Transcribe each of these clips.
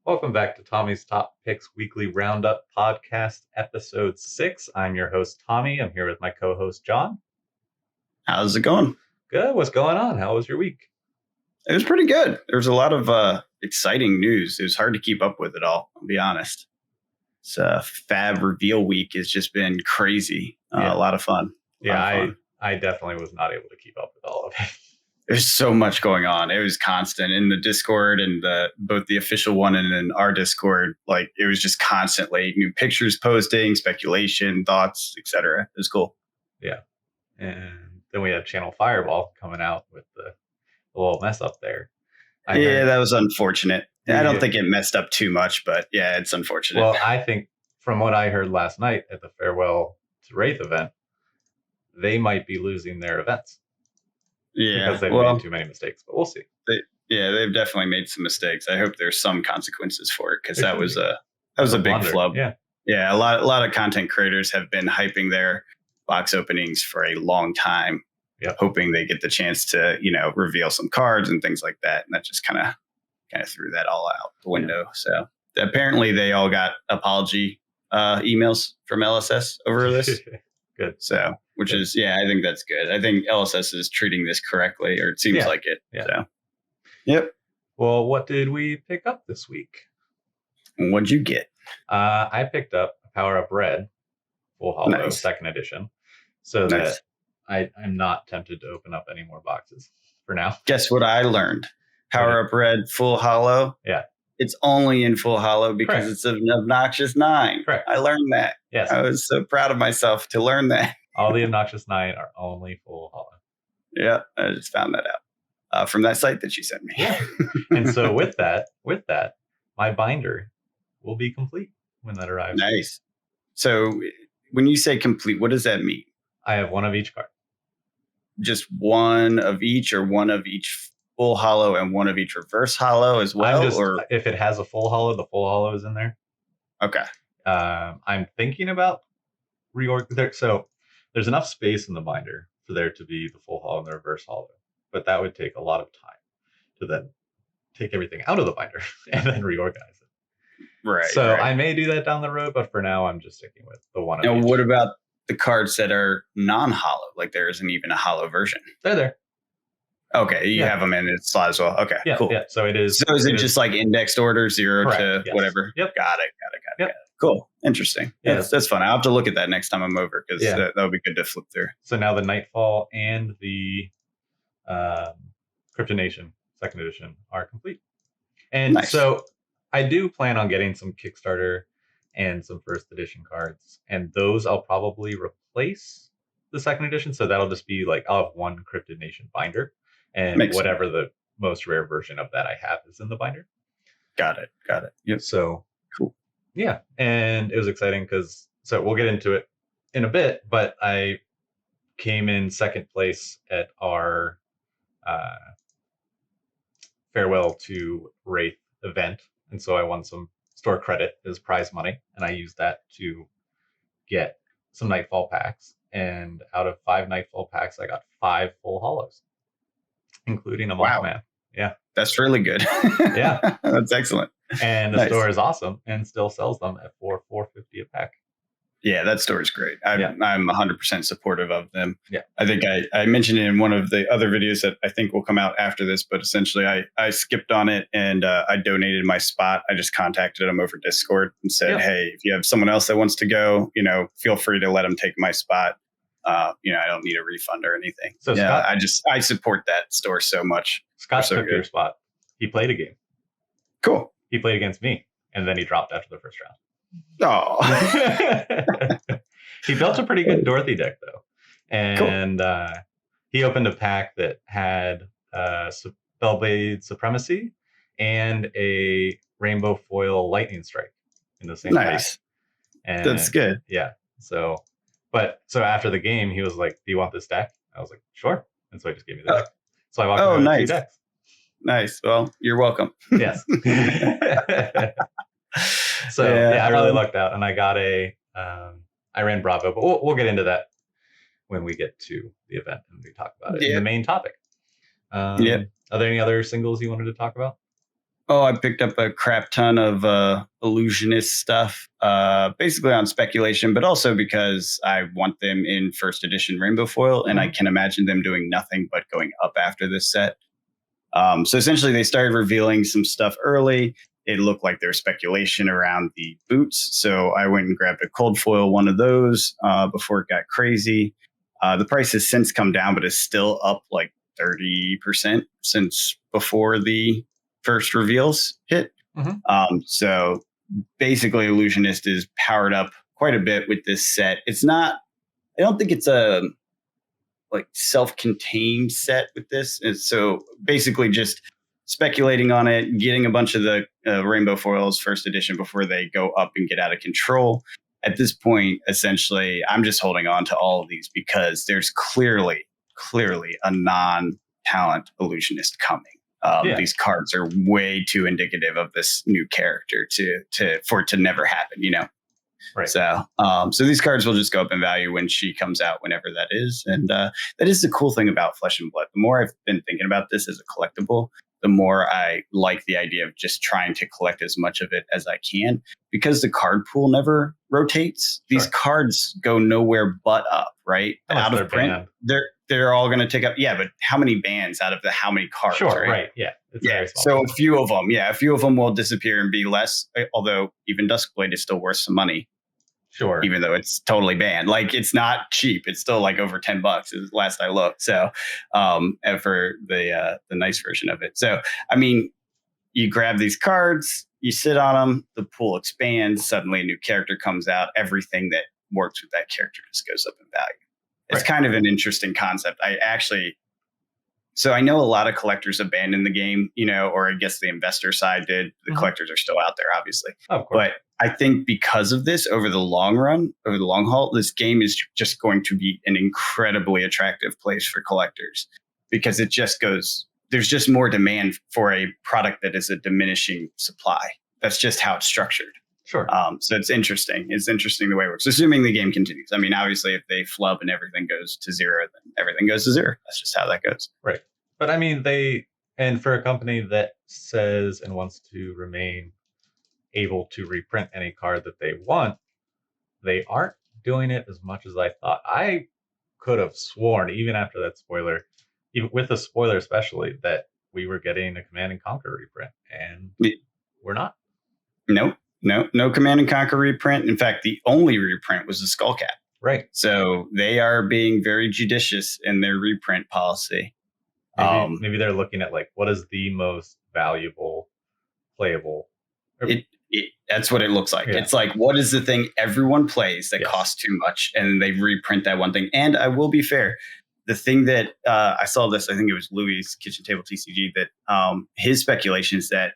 Welcome back to Tommy's Top Picks Weekly Roundup Podcast, Episode 6. I'm your host, Tommy. I'm here with my co-host, Jon. How's it going? Good. What's going on? How was your week? It was pretty good. There was a lot of exciting news. It was hard to keep up with it all, I'll be honest. It's Fab reveal week has just been crazy. A lot of fun. I definitely was not able to keep up with all of it. There's so much going on. It was constant in the Discord and both the official one and in our Discord. Like, it was just constantly new pictures posting, speculation, thoughts, etc. It was cool. Yeah. And then we had Channel Fireball coming out with the little mess up there. That was unfortunate. I don't think it messed up too much, but yeah, it's unfortunate. Well, I think from what I heard last night at the Farewell to Rathe event, they might be losing their events. Yeah, because they've made too many mistakes, but we'll see. They've definitely made some mistakes. I hope there's some consequences for it, because that was a big flub. Yeah. A lot of content creators have been hyping their box openings for a long time, hoping they get the chance to reveal some cards and things like that, and that just kind of threw that all out the window. So apparently they all got apology emails from LSS over this. Good. So, which is, I think that's good. I think LSS is treating this correctly, or it seems like it. Yeah. So, yep. Well, what did we pick up this week? What'd you get? I picked up Power Up Red Full Hollow Second Edition, so that I'm not tempted to open up any more boxes for now. Guess what I learned? Power Up Red Full Hollow. Yeah. It's only in Full Hollow because it's an obnoxious 9. Correct. I learned that. Yes. I was so proud of myself to learn that. All the obnoxious 9 are only Full Hollow. Yeah, I just found that out from that site that you sent me. Yeah. And so with that, my binder will be complete when that arrives. Nice. So when you say complete, what does that mean? I have one of each card. Just one of each, or one of each Full Hollow and one of each Reverse Hollow as well? Or if it has a Full Hollow, the Full Hollow is in there. Okay. I'm thinking about reorg there. So there's enough space in the binder for there to be the Full Hollow and the Reverse Hollow, but that would take a lot of time to then take everything out of the binder and then reorganize it. Right. So I may do that down the road, but for now I'm just sticking with the one. And what about the cards that are non-hollow? Like, there isn't even a hollow version. They're there. Okay, you have them in its slot as well. Okay, cool. Yeah, so it is. So is it just like indexed order 0 to whatever? Yep. Got it. Cool. Interesting. Yeah, that's fun. I'll have to look at that next time I'm over, because that would be good to flip through. So now the Nightfall and the Cryptonation Second Edition are complete. And so I do plan on getting some Kickstarter and some First Edition cards, and those I'll probably replace the Second Edition. So that'll just be like, I'll have one Cryptonation binder. And whatever the most rare version of that I have is in the binder. Got it. Yep. So cool. Yeah. And it was exciting because, so we'll get into it in a bit, but I came in second place at our Farewell to Wraith event. And so I won some store credit as prize money. And I used that to get some Nightfall packs. And out of 5 Nightfall packs, I got 5 Full Hollows, including a Mothman. Yeah. That's really good. Yeah. That's excellent. And the store is awesome and still sells them at $4.50 a pack. Yeah, that store is great. I'm 100% supportive of them. Yeah. I think I mentioned it in one of the other videos that I think will come out after this, but essentially I skipped on it and I donated my spot. I just contacted them over Discord and said, hey, if you have someone else that wants to go, feel free to let them take my spot. I don't need a refund or anything. So Scott, I support that store so much. Scott took your spot. He played a game. Cool. He played against me, and then he dropped after the first round. Oh. He built a pretty good Dorothy deck, though. And he opened a pack that had Spellblade Supremacy and a Rainbow Foil Lightning Strike in the same pack. And that's good. Yeah. So after the game, he was like, do you want this deck? I was like, sure. And so he just gave me the deck. So I walked away with 2 decks. Nice. Well, you're welcome. Yes. So I really lucked out, and I got I ran Bravo, but we'll get into that when we get to the event and we talk about it in the main topic. Are there any other singles you wanted to talk about? Oh, I picked up a crap ton of illusionist stuff, basically on speculation, but also because I want them in first edition rainbow foil, and I can imagine them doing nothing but going up after this set. So essentially, they started revealing some stuff early. It looked like there was speculation around the boots, so I went and grabbed a cold foil one of those before it got crazy. The price has since come down, but is still up like 30% since before the first reveals hit. So basically, Illusionist is powered up quite a bit with this set. It's not, I don't think it's a like self-contained set with this. And so basically just speculating on it, getting a bunch of the rainbow foils first edition before they go up and get out of control. At this point, essentially, I'm just holding on to all of these because there's clearly a non-talent illusionist coming. These cards are way too indicative of this new character for it to never happen, you know? Right. So these cards will just go up in value when she comes out, whenever that is. And that is the cool thing about Flesh and Blood. The more I've been thinking about this as a collectible, the more I like the idea of just trying to collect as much of it as I can, because the card pool never rotates. These cards go nowhere but up, right? Out of print, they're all going to take up. Yeah, but how many bands out of how many cards? Sure, right? Yeah. So a few of them will disappear and be less. Although even Duskblade is still worth some money. Sure. Even though it's totally banned. Like, it's not cheap. It's still like over $10 last I looked. So, and for the nice version of it. So, I mean, you grab these cards, you sit on them, the pool expands, suddenly a new character comes out. Everything that works with that character just goes up in value. It's kind of an interesting concept. So I know a lot of collectors abandoned the game, you know, or I guess the investor side did. The collectors are still out there, obviously. Of course. But I think because of this, over the long run, over the long haul, this game is just going to be an incredibly attractive place for collectors, because it just there's just more demand for a product that is a diminishing supply. That's just how it's structured. Sure. So it's interesting. It's interesting the way it works, assuming the game continues. I mean, obviously, if they flub and everything goes to zero, then everything goes to zero. That's just how that goes. Right. But I mean, and for a company that says and wants to remain able to reprint any card that they want, they aren't doing it as much as I thought. I could have sworn, even after that spoiler, even with the spoiler especially, that we were getting a Command and Conquer reprint, and we're not. No Command and Conquer reprint. In fact, the only reprint was the Skullcap. Right. So they are being very judicious in their reprint policy. Maybe they're looking at like, what is the most valuable, playable. That's what it looks like. Yeah. It's like, what is the thing everyone plays that costs too much, and they reprint that one thing. And I will be fair, the thing that I saw this, I think it was Louis' Kitchen Table TCG, that his speculation is that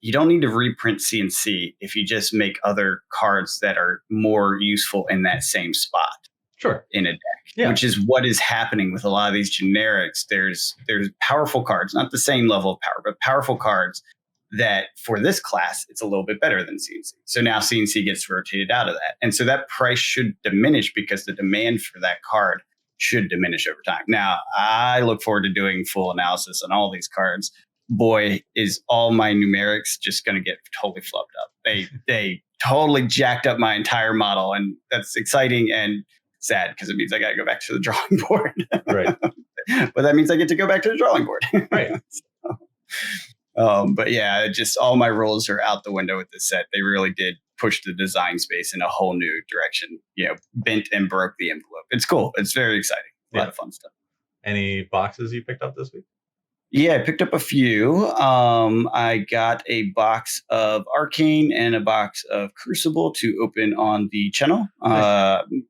you don't need to reprint CNC if you just make other cards that are more useful in that same spot. Sure. In a deck, which is what is happening with a lot of these generics. There's powerful cards, not the same level of power, but powerful cards that for this class, it's a little bit better than CNC. So now CNC gets rotated out of that. And so that price should diminish because the demand for that card should diminish over time. Now, I look forward to doing full analysis on all these cards. Boy, is all my numerics just going to get totally flubbed up. They totally jacked up my entire model, and that's exciting and sad because it means I got to go back to the drawing board. Right. But that means I get to go back to the drawing board. Right. But yeah, just all my rules are out the window with this set. They really did push the design space in a whole new direction, you know, bent and broke the envelope. It's cool. It's very exciting. A lot of fun stuff. Any boxes you picked up this week? Yeah, I picked up a few. I got a box of Arcane and a box of Crucible to open on the channel.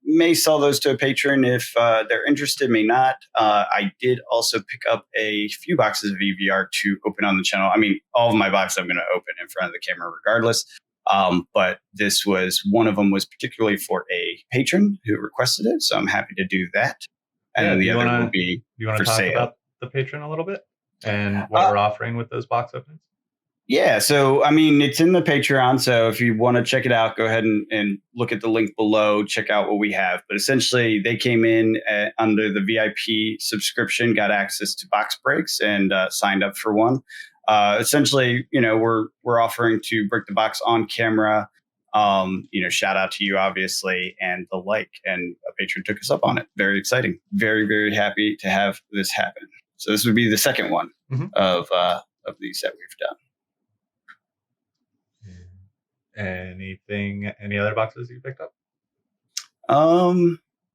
May sell those to a patron if they're interested, may not. I did also pick up a few boxes of EVR to open on the channel. I mean, all of my boxes I'm going to open in front of the camera regardless. But this was, one of them was particularly for a patron who requested it. So I'm happy to do that. And then the other will be for sale. Talk about the patron a little bit? And what we're offering with those box openings? Yeah, so I mean, it's in the Patreon. So if you want to check it out, go ahead and look at the link below. Check out what we have. But essentially, they came in under the VIP subscription, got access to box breaks, and signed up for one. Essentially, we're offering to break the box on camera. Shout out to you, obviously, and the like. And a patron took us up on it. Very exciting. Very, very happy to have this happen. So this would be the second one of these that we've done. Any other boxes you picked up?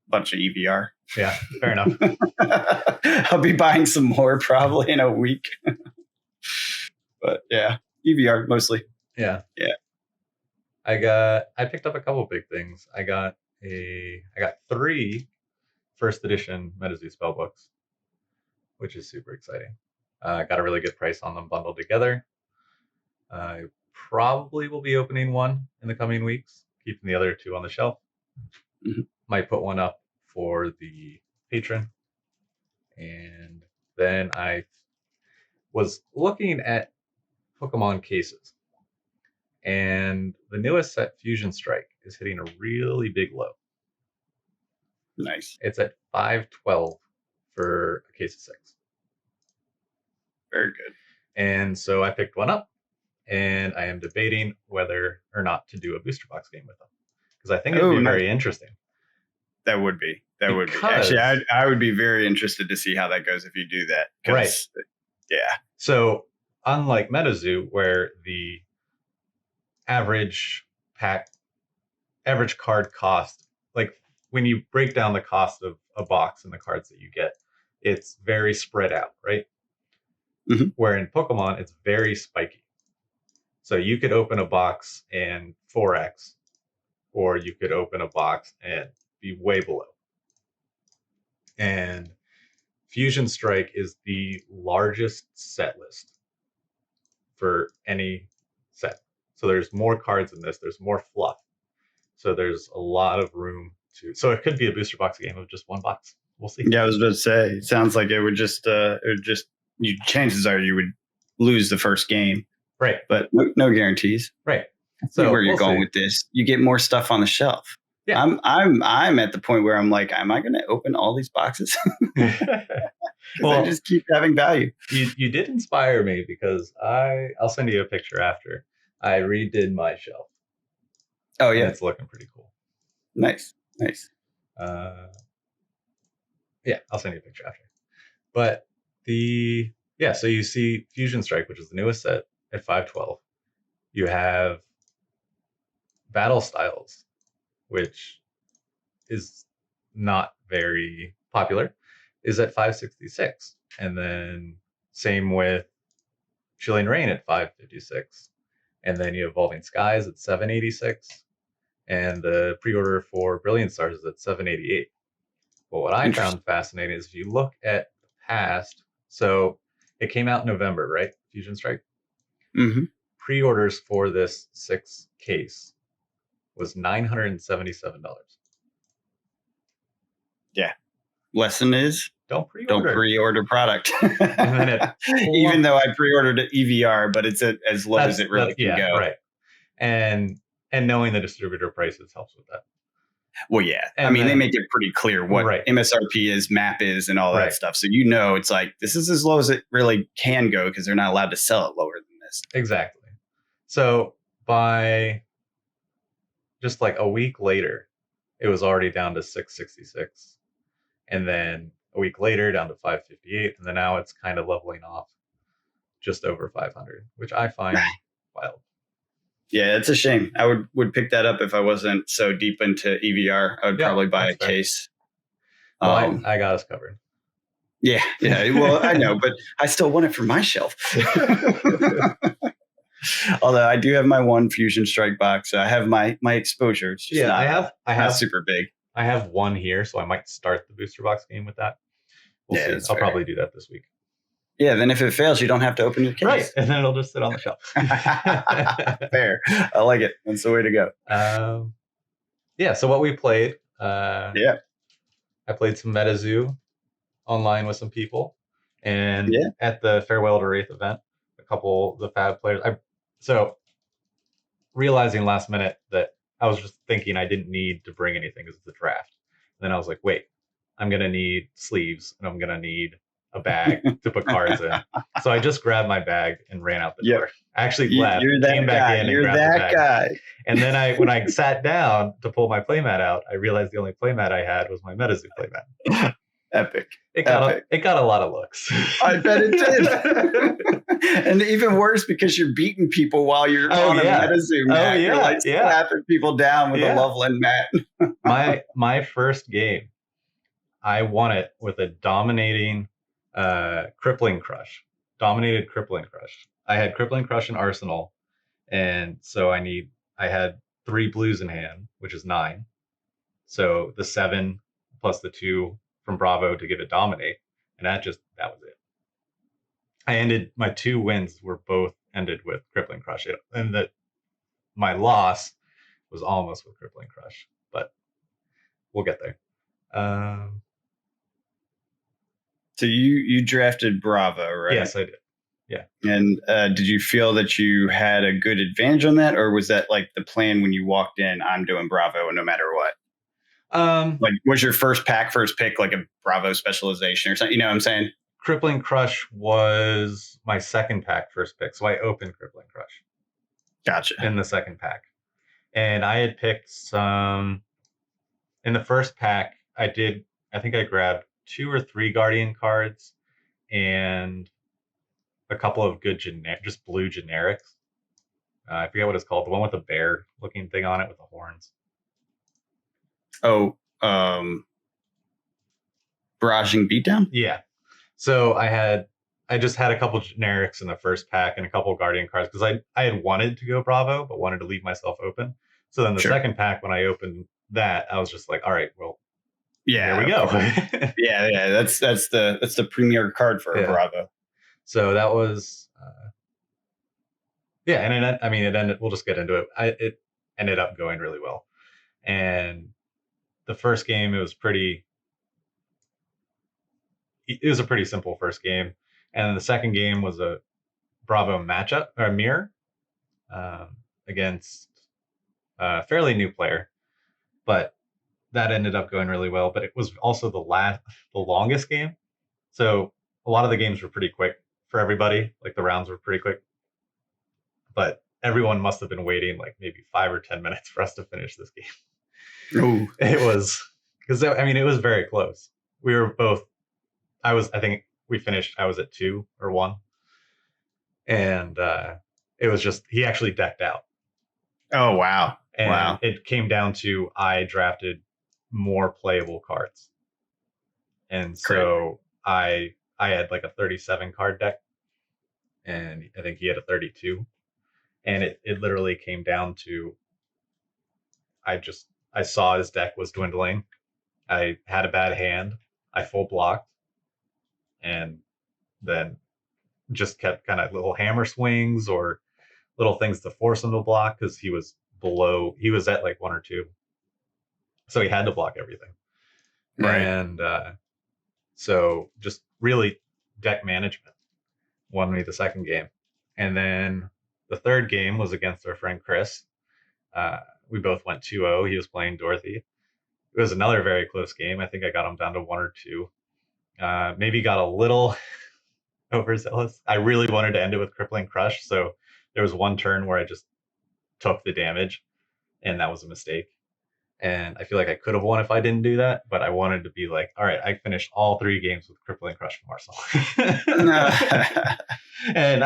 Bunch of EVR. Yeah, fair enough. I'll be buying some more probably in a week. But yeah, EVR mostly. Yeah. I picked up a couple of big things. I got 3 first edition MetaZoo spell books, which is super exciting. Got a really good price on them bundled together. I probably will be opening one in the coming weeks, keeping the other 2 on the shelf. Might put one up for the patron. And then I was looking at Pokemon cases. And the newest set, Fusion Strike, is hitting a really big low. Nice. It's at $512 for a case of 6. Very good. And so I picked one up, and I am debating whether or not to do a booster box game with them, because I think it'd be very interesting. That would be. Actually, I would be very interested to see how that goes if you do that. Right. Yeah. So unlike MetaZoo, where the average card cost, like when you break down the cost of a box and the cards that you get, it's very spread out, right? Where in Pokemon, it's very spiky. So you could open a box and 4x, or you could open a box and be way below. And Fusion Strike is the largest set list for any set. So there's more cards in this. There's more fluff. So there's a lot of room to. So it could be a booster box game of just one box. We'll see. Yeah, I was about to say. It sounds like it would just. Chances are you would lose the first game. Right. But no guarantees. Right. So where you're going with this, you get more stuff on the shelf. Yeah. I'm at the point where I'm like, am I going to open all these boxes? Well, I just keep having value. You did inspire me, because I'll send you a picture after. I redid my shelf. Oh yeah, it's looking pretty cool. Nice. Yeah, I'll send you a picture after. But so you see Fusion Strike, which is the newest set, at $512. You have Battle Styles, which is not very popular, is at $566. And then same with Chilling Reign at $556. And then you have Evolving Skies at $786. And the pre-order for Brilliant Stars is at $788. But what I found fascinating is if you look at the past, so it came out in November, right? Fusion Strike? Pre-orders for this 6 case was $977. Yeah. Lesson is don't pre-order. Don't pre-order product. Even though I pre-ordered an EVR, but it's as low as it really can go. Right. And knowing the distributor prices helps with that. Well, yeah. And they make it pretty clear what MSRP is, MAP is, and all that stuff. So it's like, this is as low as it really can go, because they're not allowed to sell it lower than this. Exactly. So by just like a week later, it was already down to $666. And then a week later down to $558. And then now it's kind of leveling off just over $500, which I find wild. Yeah, it's a shame. I would pick that up if I wasn't so deep into EVR. I would probably buy a case. Well, I got us covered. Yeah. Well, I know, but I still want it for my shelf. Although I do have my one Fusion Strike box. I have my exposure. It's just I have super big. I have one here, so I might start the booster box game with that. We'll see. I'll probably do that this week. Yeah, then if it fails, you don't have to open your case. Right, and then it'll just sit on the shelf. Fair. I like it. That's the way to go. So what we played. I played some MetaZoo online with some people. And at the Farewell to Rathe event, a couple of the Fab players. So realizing last minute that I was just thinking I didn't need to bring anything because it's a draft. And then I was like, wait, I'm going to need sleeves, and I'm going to need a bag to put cards in. So I just grabbed my bag and ran out the door. I actually left, came back in and grabbed the bag. Guy. And then when I sat down to pull my playmat out, I realized the only playmat I had was my MetaZoo playmat. Epic. It got a lot of looks. I bet it did. And even worse because you're beating people while you're on a MetaZoo mat. You're like slapping people down with a Loveland mat. my first game, I won it with a dominating Crippling Crush. Dominated Crippling Crush. I had Crippling Crush and Arsenal, and so I had 3 blues in hand, which is 9. So the 7 plus the 2 from Bravo to give it dominate, and that was it. My 2 wins were both ended with Crippling Crush, and that my loss was almost with Crippling Crush, but we'll get there. So you drafted Bravo, right? Yes, I did. Yeah. And did you feel that you had a good advantage on that, or was that like the plan when you walked in? I'm doing Bravo no matter what. Like, was your first pick like a Bravo specialization or something? You know what I'm saying? Crippling Crush was my second pack first pick, so I opened Crippling Crush. Gotcha. In the second pack, and I had picked some in the first pack. I think I grabbed 2 or 3 Guardian cards and a couple of good just blue generics. I forget what it's called. The one with the bear looking thing on it with the horns. Oh, Barraging Beatdown? Yeah. So I just had a couple generics in the first pack and a couple of Guardian cards because I had wanted to go Bravo, but wanted to leave myself open. So then the second pack, when I opened that, I was just like, all right, well, here we go. yeah. That's the premier card for a Bravo. So that was, and it ended. We'll just get into it. It ended up going really well, and the first game it was a pretty simple first game, and the second game was a Bravo matchup or mirror against a fairly new player, but that ended up going really well. But it was also the longest game, so a lot of the games were pretty quick for everybody. Like the rounds were pretty quick, but everyone must have been waiting like maybe 5 or 10 minutes for us to finish this game. Ooh. It was because it was very close. We were both. I think we finished. I was at 2 or 1, and it was just he actually decked out. Oh wow! And it came down to I drafted more playable cards, and so I had like a 37 card deck, and I think he had a 32, and it literally came down to I saw his deck was dwindling. I had a bad hand. I full blocked, and then just kept kind of little hammer swings or little things to force him to block because he was at like 1 or 2. So he had to block everything. Right. And so just really deck management won me the second game. And then the third game was against our friend Chris. We both went 2-0. He was playing Dorothy. It was another very close game. I think I got him down to 1 or 2. Maybe got a little overzealous. I really wanted to end it with Crippling Crush. So there was one turn where I just took the damage, and that was a mistake. And I feel like I could have won if I didn't do that, but I wanted to be like, all right, I finished all 3 games with Crippling Crush from Arsenal. And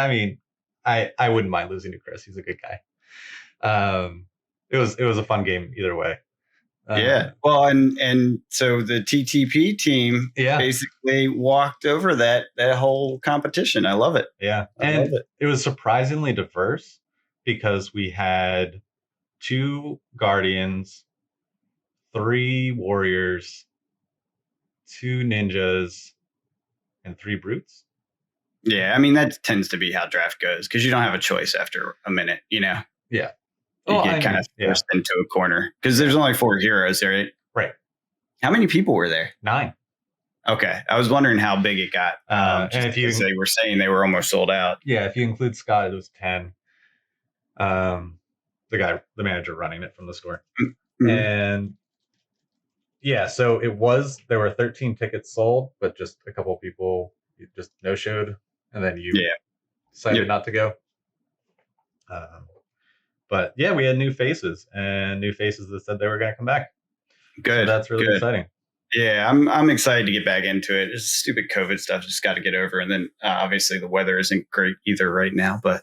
I wouldn't mind losing to Chris. He's a good guy. It was a fun game either way. Well, and so the TTP team basically walked over that whole competition. I love it. Yeah. And it was surprisingly diverse because we had 2 Guardians, 3 Warriors, 2 Ninjas, and 3 Brutes. Yeah, that tends to be how draft goes because you don't have a choice after a minute, Yeah. You get kind of forced into a corner because there's only 4 heroes, right? Right. How many people were there? 9. Okay. I was wondering how big it got. And if they were saying they were almost sold out. Yeah, if you include Scott, it was 10. The manager running it from the store. Mm-hmm. And so there were 13 tickets sold, but just a couple people, You just no-showed, and then you decided not to go. But yeah, we had new faces that said they were going to come back. Good. So that's really exciting. Yeah, I'm excited to get back into it. It's stupid COVID stuff, just got to get over. And then obviously the weather isn't great either right now. But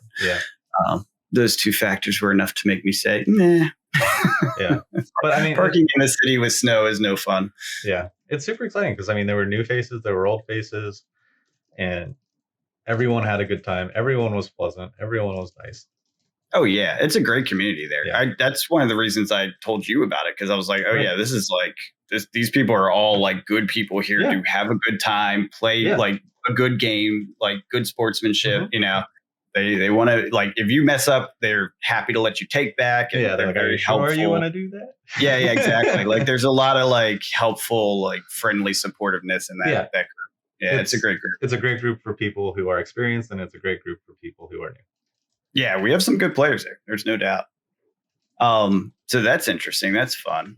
those two factors were enough to make me say, nah. Yeah, but I mean, parking in the city with snow is no fun. Yeah, it's super exciting because I mean, there were new faces, there were old faces, and everyone had a good time. Everyone was pleasant. Everyone was nice. Oh yeah, it's a great community there. Yeah. That's one of the reasons I told you about it, because I was like, oh yeah, this is like these people are all like good people here to have a good time, play like a good game, like good sportsmanship. You know, they want to, like, if you mess up, they're happy to let you take back, and they're like, very helpful. You want to do that? Yeah, exactly. Like there's a lot of like helpful, like friendly supportiveness in that group. Yeah, it's a great group. It's a great group for people who are experienced, and it's a great group for people who are new. Yeah, we have some good players there. There's no doubt. So that's interesting. That's fun.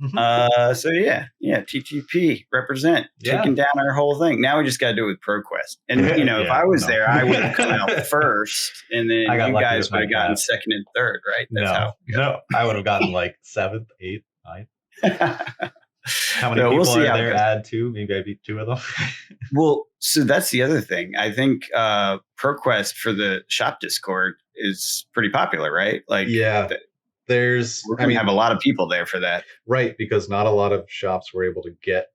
So yeah, TTP represent, taking down our whole thing. Now we just got to do it with ProQuest. And you know, if I was there, I would have come out first, and then you guys would have gotten second and third, right? That's no, I would have gotten like 7th, 8th, 9th. How many people are there? Add 2, maybe I beat 2 of them. Well, so that's the other thing. I think ProQuest for the shop Discord is pretty popular, right? Like, we're going to have a lot of people there for that, right? Because not a lot of shops were able to get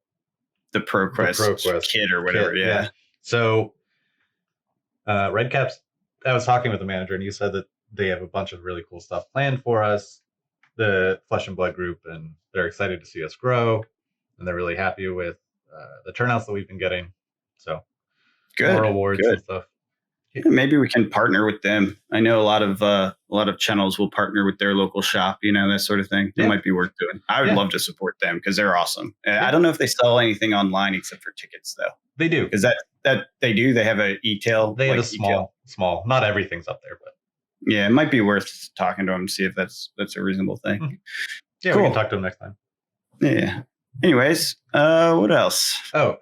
the ProQuest kit or whatever. Yeah. So, Redcaps, I was talking with the manager, and he said that they have a bunch of really cool stuff planned for us, the Flesh and Blood group, and they're excited to see us grow, and they're really happy with the turnouts that we've been getting. So, more awards and stuff. Yeah, maybe we can partner with them. I know a lot of channels will partner with their local shop, you know, that sort of thing. It might be worth doing. I would love to support them because they're awesome. I don't know if they sell anything online except for tickets, though. They do, because that they do. They have a e-tail. They have a small. Not everything's up there, but yeah, it might be worth talking to them, see if that's a reasonable thing. Mm-hmm. Yeah, cool. We can talk to them next time. Yeah. Anyways, what else? Oh,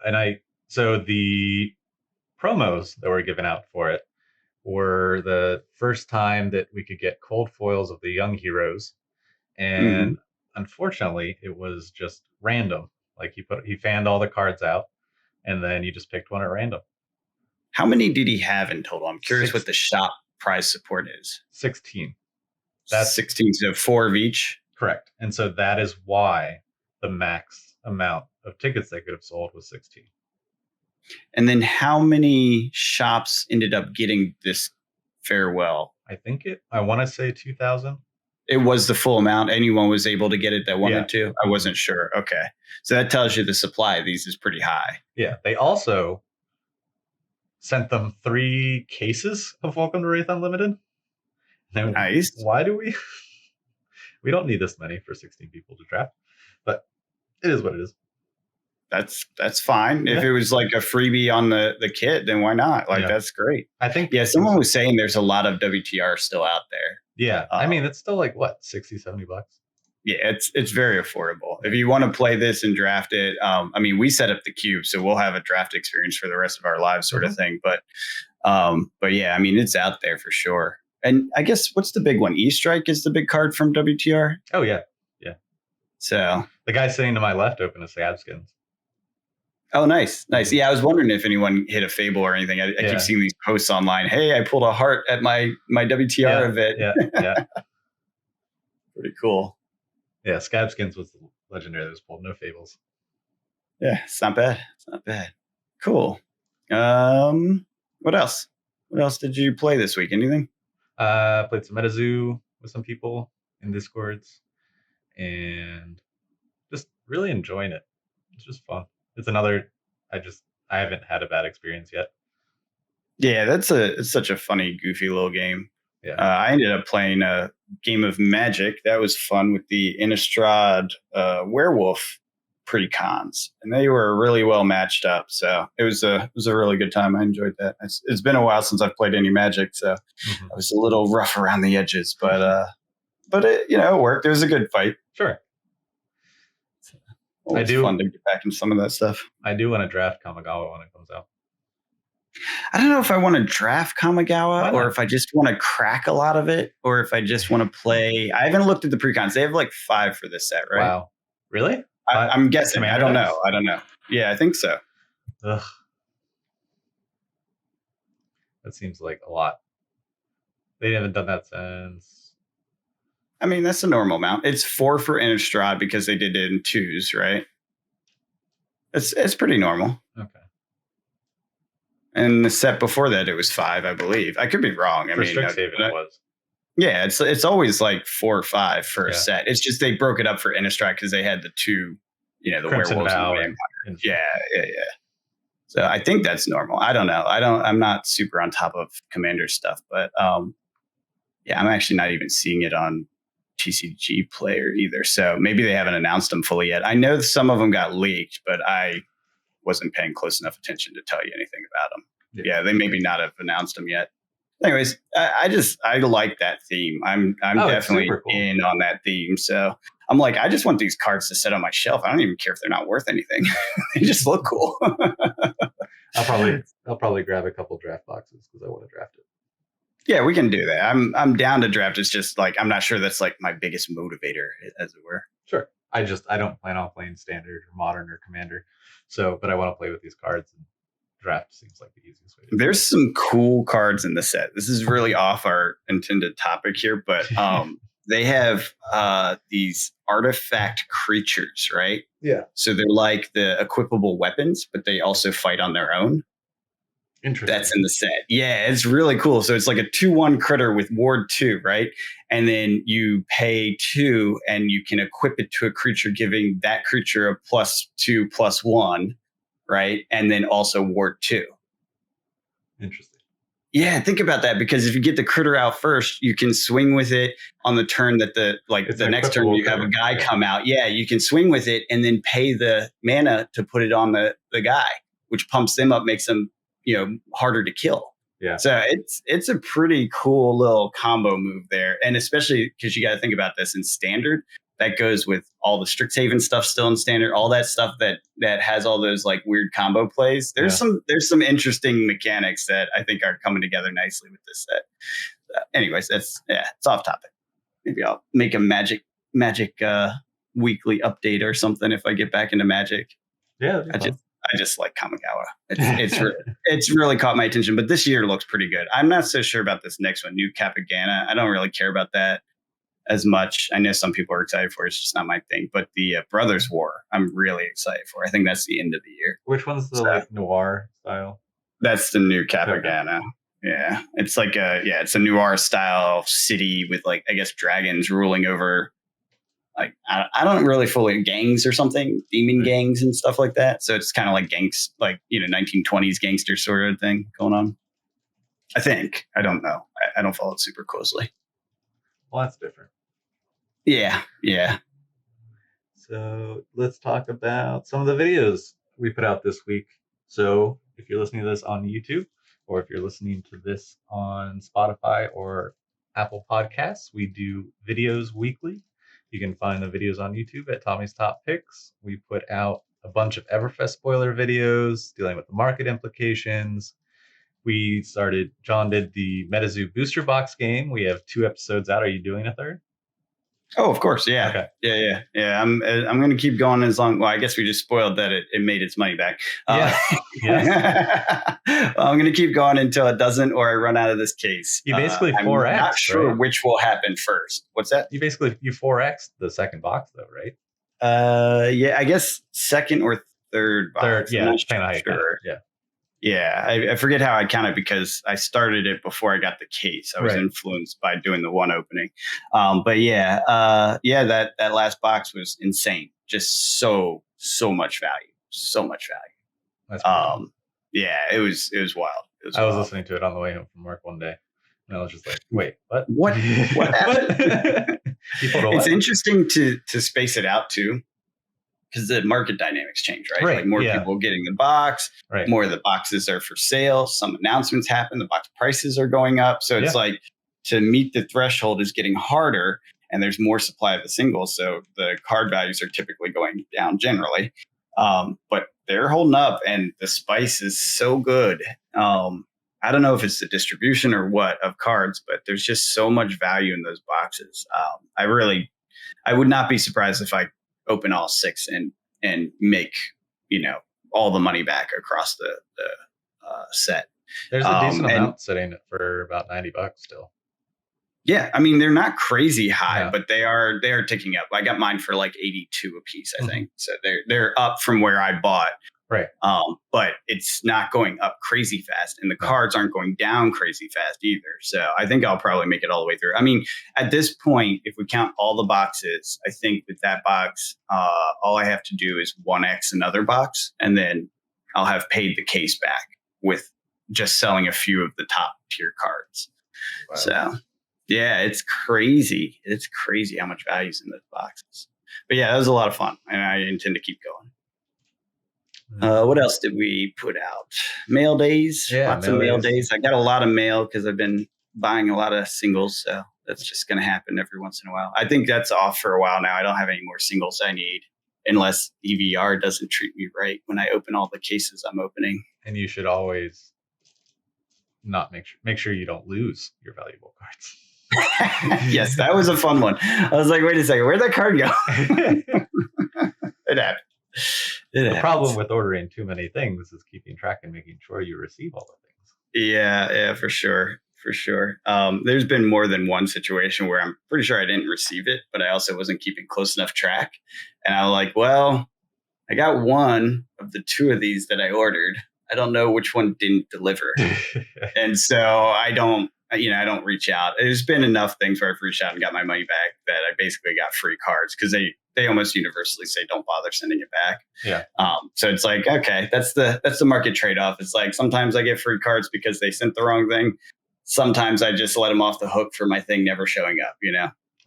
so the promos that were given out for it were the first time that we could get cold foils of the young heroes, and unfortunately it was just random. Like he fanned all the cards out, and then you just picked one at random. How many did he have in total? I'm curious what the shop prize support is. 16. That's 16, so 4 of each. Correct. And so that is why the max amount of tickets they could have sold was 16. And then how many shops ended up getting this farewell? I want to say 2,000. It was the full amount. Anyone was able to get it that wanted to? I wasn't sure. Okay. So that tells you the supply of these is pretty high. Yeah. They also sent them 3 cases of Welcome to Rathe Unlimited. Now, nice. Why do we? We don't need this many for 16 people to draft, but it is what it is. That's fine. If it was like a freebie on the kit, then why not? Like, that's great. I think. Yeah, someone was saying there's a lot of WTR still out there. Yeah. I mean, it's still like, what, $60-$70? Yeah, it's very affordable. If you want to play this and draft it, I mean, we set up the cube, so we'll have a draft experience for the rest of our lives sort of thing. But yeah, I mean, it's out there for sure. And I guess what's the big one? E-Strike is the big card from WTR? Oh, yeah. So the guy sitting to my left opened a Scab Skins. Oh, nice. Yeah, I was wondering if anyone hit a Fable or anything. I keep seeing these posts online. Hey, I pulled a heart at my WTR event. Yeah. Pretty cool. Yeah, Scab Skins was the legendary that was pulled. No Fables. Yeah, it's not bad. Cool. What else? What else did you play this week? Anything? Played some MetaZoo with some people in Discords, and just really enjoying it. It's just fun. It's another. I haven't had a bad experience yet. Yeah, it's such a funny, goofy little game. Yeah, I ended up playing a game of Magic that was fun with the Innistrad werewolf pre-cons, and they were really well matched up. So it was a really good time. I enjoyed that. It's been a while since I've played any Magic, so I was a little rough around the edges, but it it worked. It was a good fight. Sure. It's fun to get back into some of that stuff. I do want to draft Kamigawa when it comes out. I don't know if I want to draft Kamigawa or if I just want to crack a lot of it or if I just want to play. I haven't looked at the precons. They have like 5 for this set, right? Wow. Really? I'm guessing. I don't know. Yeah, I think so. Ugh. That seems like a lot. They haven't done that since. I mean, that's a normal amount. It's 4 for Innistrad because they did it in 2s, right? It's pretty normal. Okay. And the set before that, it was 5, I believe. I could be wrong. For Strixhaven, it was. Yeah, it's always like 4 or 5 for a set. It's just they broke it up for Innistrad because they had the 2, the Crimson werewolves Vow and the vampire. Yeah. So I think that's normal. I don't know. I'm not super on top of Commander stuff, but I'm actually not even seeing it on TCG Player either. So maybe they haven't announced them fully yet. I know some of them got leaked, but I wasn't paying close enough attention to tell you anything about them. Yeah, they maybe not have announced them yet. Anyways, I like that theme. I'm definitely cool. In on that theme. So I'm like, I just want these cards to sit on my shelf. I don't even care if they're not worth anything. They just look cool. I'll probably grab a couple draft boxes because I want to draft it. Yeah, we can do that. I'm down to draft. It's just like I'm not sure that's like my biggest motivator, as it were. Sure. I don't plan on playing standard or modern or commander. So, but I want to play with these cards, and draft seems like the easiest way to do it. There's some cool cards in the set. This is really off our intended topic here, but they have these artifact creatures, right? Yeah. So they're like the equipable weapons, but they also fight on their own. Interesting. That's in the set. Yeah, it's really cool. So it's like a 2/1 critter with ward 2, right? And then you pay 2 and you can equip it to a creature, giving that creature a +2/+1, right? And then also ward 2. Interesting. Yeah, think about that, because if you get the critter out first, you can swing with it on the turn that the next turn you have a guy come out. Yeah, you can swing with it and then pay the mana to put it on the guy, which pumps them up, makes them harder to kill. Yeah. So it's a pretty cool little combo move there. And especially because you got to think about this in standard, that goes with all the Strixhaven stuff still in standard, all that stuff that has all those like weird combo plays. There's some interesting mechanics that I think are coming together nicely with this set. Anyways, it's off topic. Maybe I'll make a magic weekly update or something if I get back into Magic. Yeah. I just like Kamigawa. It's really caught my attention, but this year looks pretty good. I'm not so sure about this next one, New Capagana. I don't really care about that as much. I know some people are excited for it. It's just not my thing. But the Brothers War, I'm really excited for. I think that's the end of the year. Which one's the noir style? That's the New Capagana. Okay. Yeah, it's like it's a noir style city with like, I guess, dragons ruling over. Like I don't really fully gangs or something, demon gangs and stuff like that. So it's kind of like gangs, like 1920s gangster sort of thing going on. I think. I don't know. I don't follow it super closely. Well, that's different. Yeah. So let's talk about some of the videos we put out this week. So if you're listening to this on YouTube, or if you're listening to this on Spotify or Apple Podcasts, we do videos weekly. You can find the videos on YouTube at Tommy's Top Picks. We put out a bunch of Everfest spoiler videos dealing with the market implications. Jon did the MetaZoo booster box game. We have 2 episodes out. Are you doing a third? Oh, of course. Yeah. Okay. Yeah. I'm going to keep going as long. Well, I guess we just spoiled that it made its money back. Yes. I'm going to keep going until it doesn't, or I run out of this case. You basically 4x. I'm not sure which will happen first. What's that? You 4x the second box though, right? Yeah, I guess second or third box. Third, yeah. Depending on how you count it. Yeah. Yeah, I forget how I counted because I started it before I got the case. I was influenced by doing the one opening. But that last box was insane. Just so much value. So much value. That's cool. Yeah, it was wild. I was listening to it on the way home from work one day. And I was just like, wait, what? What happened? It's interesting to space it out too. Because the market dynamics change, right? Like more people getting the box, more of the boxes are for sale. Some announcements happen, the box prices are going up. So it's like to meet the threshold is getting harder, and there's more supply of the singles. So the card values are typically going down generally. But they're holding up, and the spice is so good. I don't know if it's the distribution or what of cards, but there's just so much value in those boxes. I would not be surprised if I open all 6 and make, all the money back across the set. There's a decent amount sitting for about $90 still. Yeah, I mean, they're not crazy high, but they are ticking up. I got mine for like 82 a piece, I think. So they're up from where I bought. Right. But it's not going up crazy fast, and the cards aren't going down crazy fast either. So I think I'll probably make it all the way through. I mean, at this point, if we count all the boxes, I think with that box, all I have to do is 1x another box, and then I'll have paid the case back with just selling a few of the top tier cards. Wow. So yeah, it's crazy. It's crazy how much value is in those boxes. But yeah, that was a lot of fun, and I intend to keep going. What else did we put out? Mail days. Lots of mail days. I got a lot of mail because I've been buying a lot of singles. So that's just going to happen every once in a while. I think that's off for a while now. I don't have any more singles I need unless EVR doesn't treat me right when I open all the cases I'm opening. And you should always not make sure you don't lose your valuable cards. Yes, that was a fun one. I was like, wait a second, where'd that card go? It happened. The problem with ordering too many things is keeping track and making sure you receive all the things. Yeah, for sure. There's been more than one situation where I'm pretty sure I didn't receive it, but I also wasn't keeping close enough track. And I was like, well, I got one of the 2 of these that I ordered. I don't know which one didn't deliver. And so I don't reach out. There's been enough things where I've reached out and got my money back that I basically got free cards because they almost universally say don't bother sending it back. Yeah. So it's like, okay, that's the market trade-off. It's like sometimes I get free cards because they sent the wrong thing. Sometimes I just let them off the hook for my thing never showing up,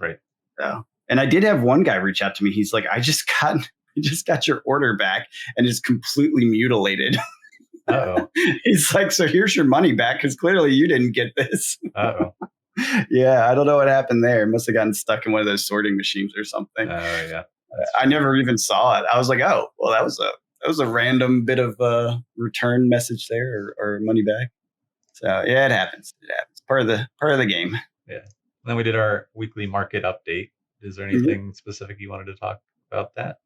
Right. So, and I did have one guy reach out to me. He's like, I just got your order back and it's completely mutilated. Uh-oh. He's like, so here's your money back because clearly you didn't get this. Uh-oh. Yeah, I don't know what happened there. Must have gotten stuck in one of those sorting machines or something. Oh yeah. I never even saw it. I was like, oh, well, that was a random bit of return message there or money back. So yeah, it happens. Part of the game. Yeah. And then we did our weekly market update. Is there anything specific you wanted to talk about that?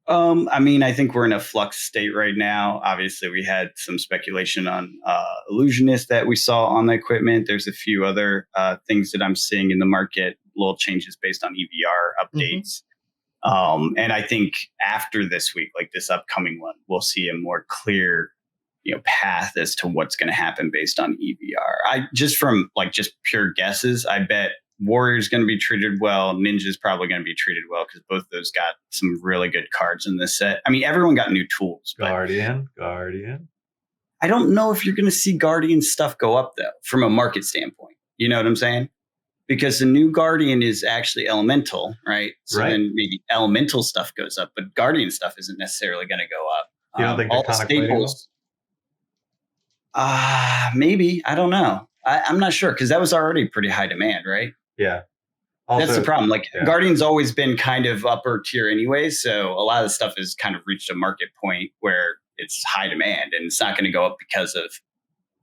I mean, I think we're in a flux state right now. Obviously, we had some speculation on Illusionist that we saw on the equipment. There's a few other things that I'm seeing in the market, little changes based on EVR updates. And I think after this week, like this upcoming one, we'll see a more clear, path as to what's going to happen based on EVR. Just pure guesses, I bet Warrior's going to be treated well. Ninja's probably going to be treated well because both of those got some really good cards in this set. I mean, everyone got new tools. Guardian. I don't know if you're going to see Guardian stuff go up, though, from a market standpoint. You know what I'm saying? Because the new Guardian is actually elemental, right? So then maybe elemental stuff goes up, but Guardian stuff isn't necessarily going to go up. You don't think all the staples? Maybe. I don't know. I'm not sure because that was already pretty high demand, right? Yeah. Also, that's the problem. Like Guardian's always been kind of upper tier anyway. So a lot of the stuff has kind of reached a market point where it's high demand and it's not going to go up because of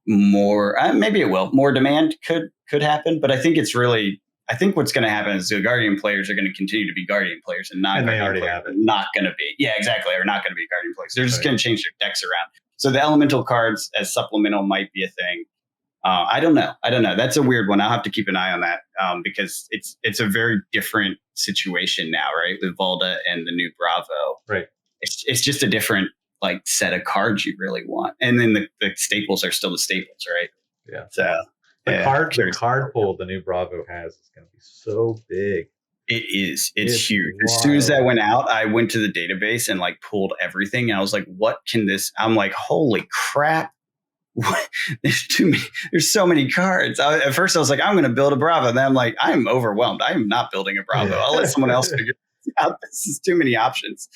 more. Maybe it will. More demand could happen. But I think what's going to happen is the Guardian players are going to continue to be Guardian players and not Guardian players are not going to be. Yeah, exactly. Or not going to be Guardian players. They're just going to change their decks around. So the elemental cards as supplemental might be a thing. I don't know. That's a weird one. I'll have to keep an eye on that because it's a very different situation now, right? With Volda and the new Bravo. Right. It's just a different set of cards you really want. And then the staples are still the staples, right? Yeah. So the card pool the new Bravo has is going to be so big. It is. It's huge. Wild. As soon as that went out, I went to the database and pulled everything. And I was like, what can this? I'm like, holy crap. There's too many. There's so many cards. At first, I was like, I'm going to build a Bravo. Then I'm like, I'm overwhelmed. I am not building a Bravo. I'll let someone else figure it out. This is too many options.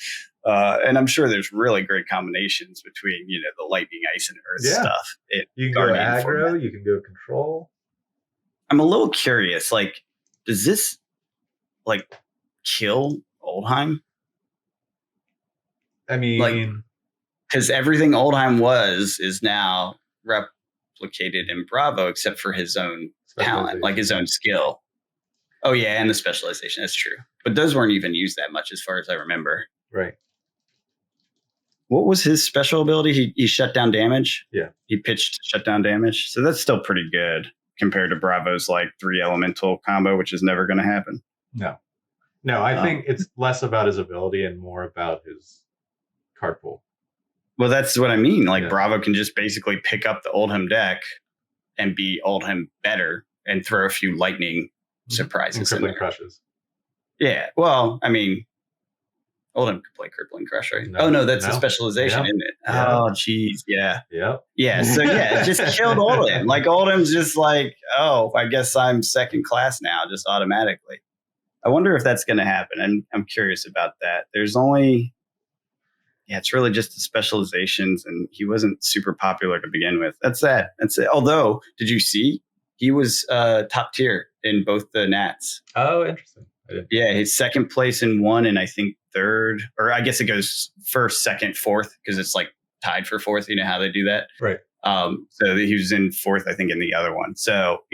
And I'm sure there's really great combinations between, the lightning, ice, and earth stuff. You can go aggro. You can go control. I'm a little curious. Does this kill Oldheim? I mean, because everything Oldheim is now replicated in Bravo except for his own talent, like his own skill. Oh yeah, and the specialization. That's true. But those weren't even used that much as far as I remember. Right. What was his special ability? He shut down damage? Yeah. He pitched shut down damage. So that's still pretty good compared to Bravo's like 3 elemental combo, which is never going to happen. No, I think it's less about his ability and more about his card pool. Well, that's what I mean. Like Bravo can just basically pick up the Oldhim deck and be Oldhim better and throw a few lightning surprises and crippling crushes. Yeah. Well, I mean, Oldhim could play crippling crush, right? No, that's a specialization, isn't it? Oh, geez. Yeah. Yeah. So it just killed Oldhim. Like Oldhim's just like, oh, I guess I'm second class now, just automatically. I wonder if that's going to happen. I'm curious about that. There's only, it's really just the specializations, and he wasn't super popular to begin with. That's it. Although, did you see he was top tier in both the Nats? Oh, interesting. Yeah, he's second place in one, and I think third, or I guess it goes first, second, fourth, because it's like tied for fourth. You know how they do that, right? So he was in fourth, I think, in the other one. So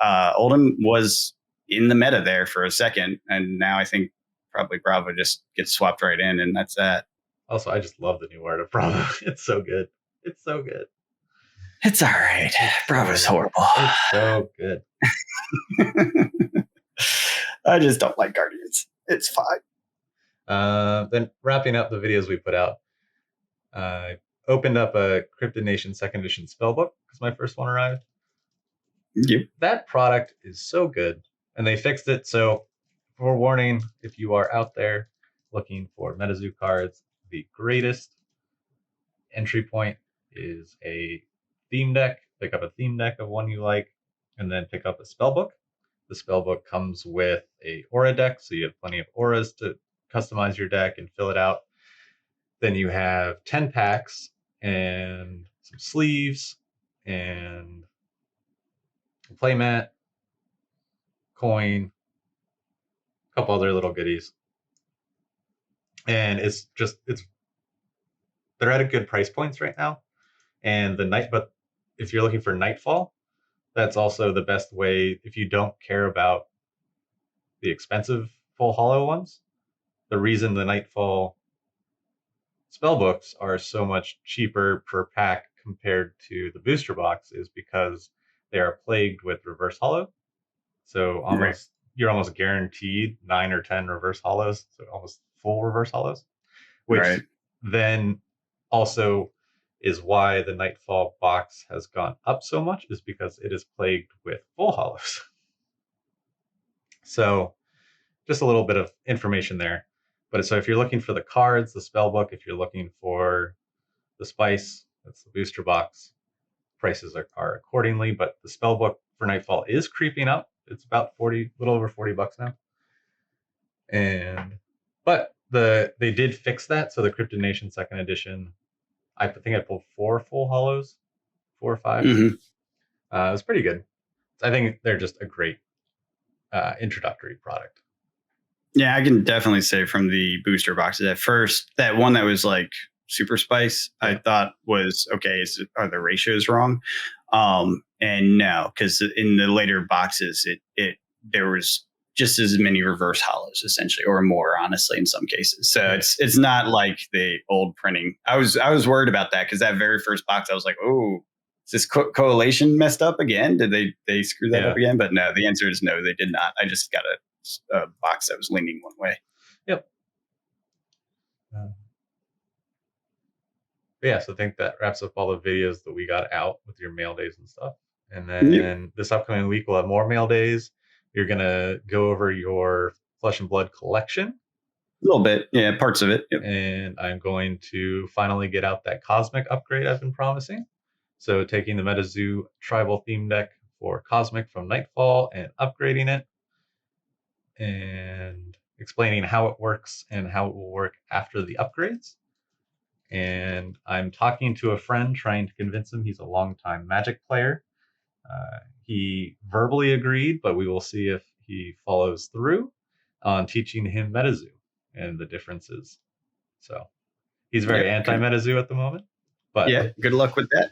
Oldhim was in the meta there for a second, and now I think probably Bravo just gets swapped right in, and that's that. Also, I just love the new art of Bravo. It's so good. It's so good. It's all right. Bravo's horrible. It's so good. I just don't like Guardians. It's fine. Then wrapping up the videos we put out, I opened up a Cryptid Nation 2nd edition spellbook because my first one arrived. Yep. That product is so good, and they fixed it. So, forewarning, if you are out there looking for MetaZoo cards, the greatest entry point is a theme deck. Pick up a theme deck of one you like, and then pick up a spellbook. The spellbook comes with a aura deck, so you have plenty of auras to customize your deck and fill it out. Then you have 10 packs and some sleeves and a playmat, coin, a couple other little goodies. And they're at a good price points right now. And but if you're looking for Nightfall, that's also the best way if you don't care about the expensive full hollow ones. The reason the Nightfall spellbooks are so much cheaper per pack compared to the booster box is because they are plagued with reverse hollow. So you're almost guaranteed 9 or 10 reverse hollows, so almost full reverse hollows, which then also is why the Nightfall box has gone up so much, is because it is plagued with full hollows. So just a little bit of information there. But so if you're looking for the cards, the spellbook, if you're looking for the spice, that's the booster box, prices are accordingly. But the spellbook for Nightfall is creeping up. It's about little over $40 now. But they did fix that. So the Cryptid Nation 2nd edition, I think I pulled 4 full hollows, 4 or 5. Mm-hmm. It was pretty good. I think they're just a great introductory product. Yeah, I can definitely say from the booster boxes at first, that one that was like super spice, I thought was okay. Are the ratios wrong? And no, because in the later boxes, there was just as many reverse hollows essentially, or more, honestly, in some cases. So it's not like the old printing. I was worried about that because that very first box, I was like, oh, is this coalition messed up again? Did they screw that up again? But no, the answer is no, they did not. I just got a box that was leaning one way. Yep. So I think that wraps up all the videos that we got out with your mail days and stuff. And then this upcoming week, we'll have more mail days. You're going to go over your Flesh and Blood collection. A little bit. Yeah, parts of it. Yep. And I'm going to finally get out that Cosmic upgrade I've been promising. So taking the MetaZoo tribal theme deck for Cosmic from Nightfall and upgrading it and explaining how it works and how it will work after the upgrades. And I'm talking to a friend trying to convince him. He's a longtime Magic player. He verbally agreed, but we will see if he follows through on teaching him MetaZoo and the differences. So he's very anti-MetaZoo at the moment, But yeah, good luck with that.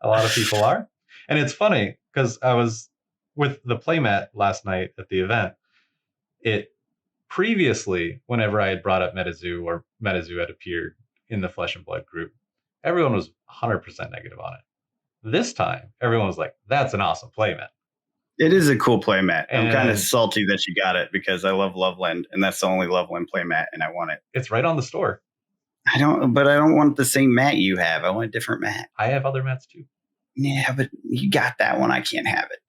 A lot of people are. And it's funny because I was with the playmat last night at the event. It previously, whenever I had brought up MetaZoo or MetaZoo had appeared in the Flesh and Blood group, everyone was 100% negative on it. This time, everyone was like, that's an awesome playmat. It is a cool playmat. I'm kind of salty that you got it because I love Loveland, and that's the only Loveland playmat, and I want it. It's right on the store. I don't want the same mat you have. I want a different mat. I have other mats too. Yeah, but you got that one. I can't have it.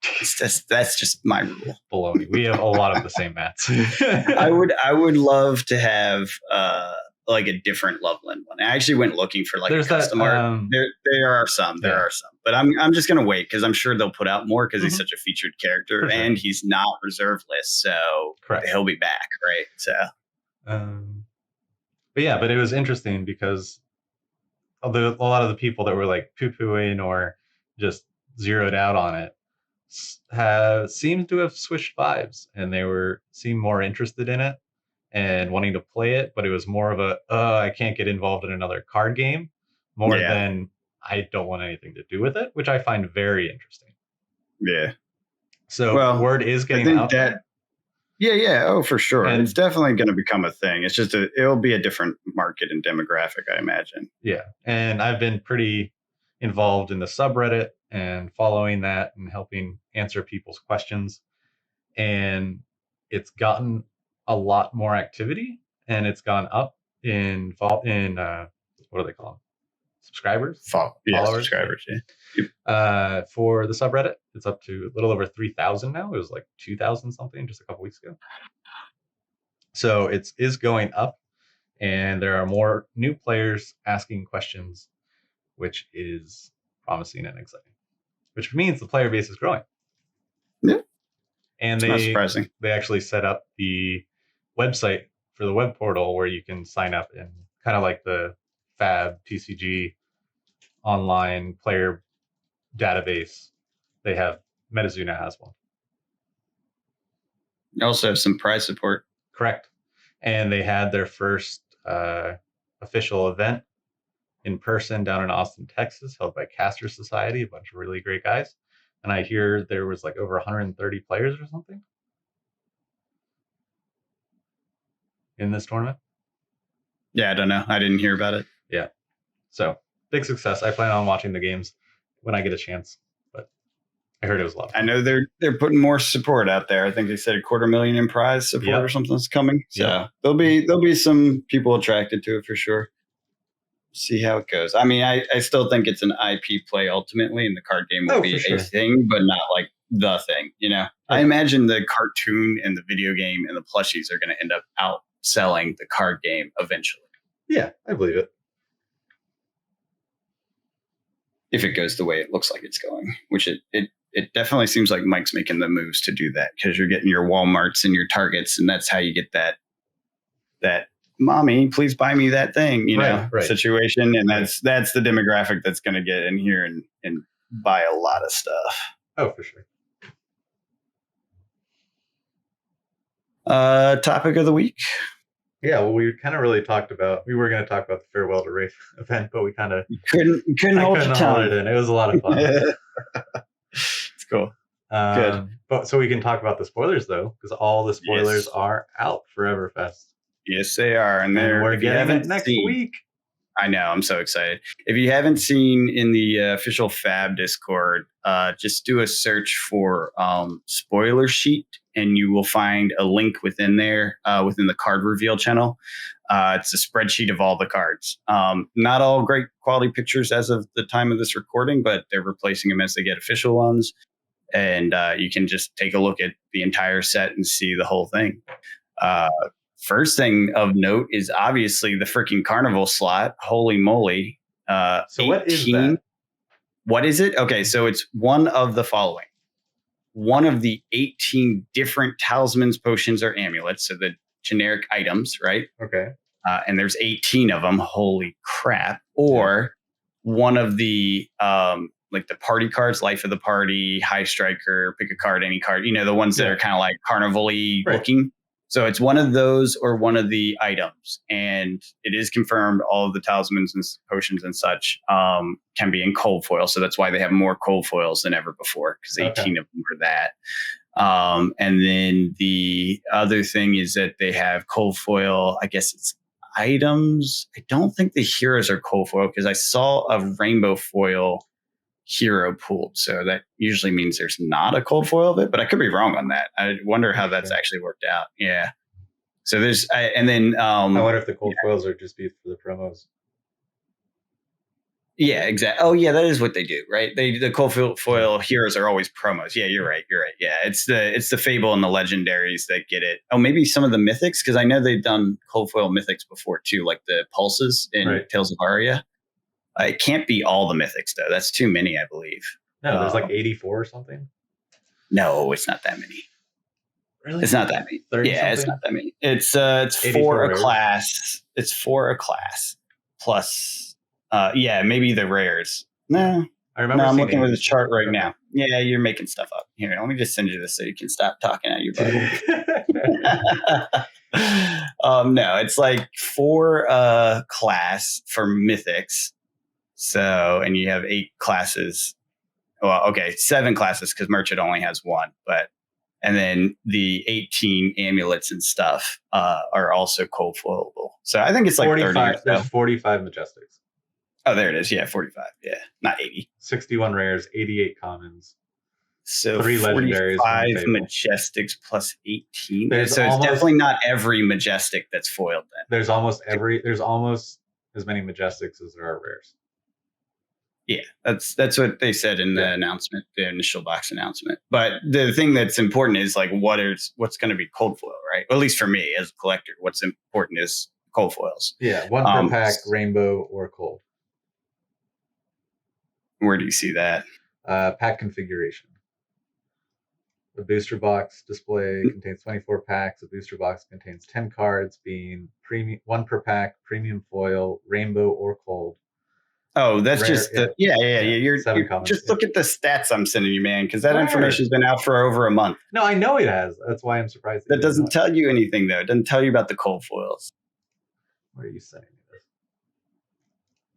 That's just my rule. Baloney. We have a lot of the same mats. I would love to have like a different Loveland one. I actually went looking for like a custom art. There are some, but I'm just gonna wait because I'm sure they'll put out more because he's such a featured character and he's not reserve list, so he'll be back, right? So, but it was interesting because a lot of the people that were like poo-pooing or just zeroed out on it seemed to have switched vibes, and they seemed more interested in it and wanting to play it, but it was more of a I can't get involved in another card game more than I don't want anything to do with it, which I find very interesting. Yeah. So word is getting out. Yeah. Oh, for sure. And it's definitely going to become a thing. It's just it'll be a different market and demographic, I imagine. Yeah. And I've been pretty involved in the subreddit and following that and helping answer people's questions. And it's gotten a lot more activity, and it's gone up in what do they call them? Subscribers? Followers. Subscribers, yeah. For the subreddit, it's up to a little over 3,000 now. It was like 2,000 something just a couple weeks ago. So it is going up, and there are more new players asking questions, which is promising and exciting, which means the player base is growing. Yeah. And not surprising. They actually set up the website for the web portal where you can sign up, and kind of like the Fab TCG online player database. They have MetaZoo now has one. You also have some prize support. Correct. And they had their first official event in person down in Austin, Texas, held by Caster Society, a bunch of really great guys. And I hear there was like over 130 players or something in this tournament. Yeah, I don't know. I didn't hear about it. Yeah. So big success. I plan on watching the games when I get a chance, but I heard it was a lot of fun. I know they're putting more support out there. I think they said $250,000 in prize support or something's coming. So there'll be some people attracted to it for sure. See how it goes. I mean, I still think it's an IP play ultimately, and the card game will be a thing, but not like the thing, you know? I imagine the cartoon and the video game and the plushies are going to end up outselling the card game eventually. Yeah, I believe it. If it goes the way it looks like it's going, which it definitely seems like Mike's making the moves to do that, because you're getting your Walmarts and your Targets, and that's how you get that mommy, please buy me that thing, you know, situation. And that's the demographic that's going to get in here and buy a lot of stuff. Oh, for sure. Topic of the week. Yeah, well, we kind of really talked about, we were going to talk about the Farewell to Rathe event, but we kind of couldn't hold your tongue. It was a lot of fun. It's cool. Good. But so we can talk about the spoilers though, because all the spoilers are out for Everfest. Yes, they are. And we're getting it next week. I know. I'm so excited. If you haven't seen in the official Fab Discord, just do a search for spoiler sheet, and you will find a link within there, within the card reveal channel. It's a spreadsheet of all the cards. Not all great quality pictures as of the time of this recording, but they're replacing them as they get official ones. And you can just take a look at the entire set and see the whole thing. First thing of note is obviously the freaking carnival slot. Holy moly. So what is that? What is it? Okay, so it's one of the following. One of the 18 different talismans, potions, or amulets. So the generic items, right? Okay. And there's 18 of them. Holy crap. Or one of the like the party cards, Life of the Party, High Striker, pick a card, any card. You know, the ones that are kind of like carnival-y looking. So it's one of those or one of the items, and it is confirmed all of the talismans and potions and such can be in cold foil. So that's why they have more cold foils than ever before, because 18 of them are that. And then the other thing is that they have cold foil. I guess it's items. I don't think the heroes are cold foil, because I saw a rainbow foil hero pooled. So that usually means there's not a cold foil of it, but I could be wrong on that. I wonder how that's actually worked out. Yeah. So there's, and then I wonder if the cold foils are just be for the promos. Yeah, exactly. Oh, yeah, that is what they do, right? The cold foil heroes are always promos. Yeah, you're right. Yeah, it's the Fable and the Legendaries that get it. Oh, maybe some of the Mythics, because I know they've done cold foil Mythics before too, like the Pulses in Tales of Aria. It can't be all the Mythics though. That's too many, I believe. No, there's like 84 or something. No, it's not that many. Really? It's not that many. Yeah, it's not that many. It's for a class. It's for a class plus. Maybe the rares. No, I'm looking at the chart right now. Yeah, you're making stuff up. Here, let me just send you this so you can stop talking out your butt. No, it's like for a class for Mythics. So, and you have 8 classes. Well, okay, 7 classes because Merchant only has 1, but. And then the 18 amulets and stuff are also cold foilable. So I think it's like 45. There's 45 Majestics. Oh, there it is. Yeah, 45. Yeah, not 80. 61 rares, 88 commons. So 3 legendaries. 5 Majestics plus 18. So it's definitely not every Majestic that's foiled then. There's almost as many Majestics as there are rares. Yeah, that's what they said in the announcement, the initial box announcement. But the thing that's important is like what's going to be cold foil, right? Well, at least for me as a collector, what's important is cold foils. Yeah, 1 per pack, rainbow or cold. Where do you see that? Pack configuration. The booster box display contains 24 packs. The booster box contains 10 cards, being 1 per pack, premium foil, rainbow or cold. Oh, that's rare, just the You're just look at the stats I'm sending you, man, because that information's been out for over a month. No, I know it has. That's why I'm surprised. That doesn't tell you anything, though. It doesn't tell you about the cold foils. Where are you sending me this?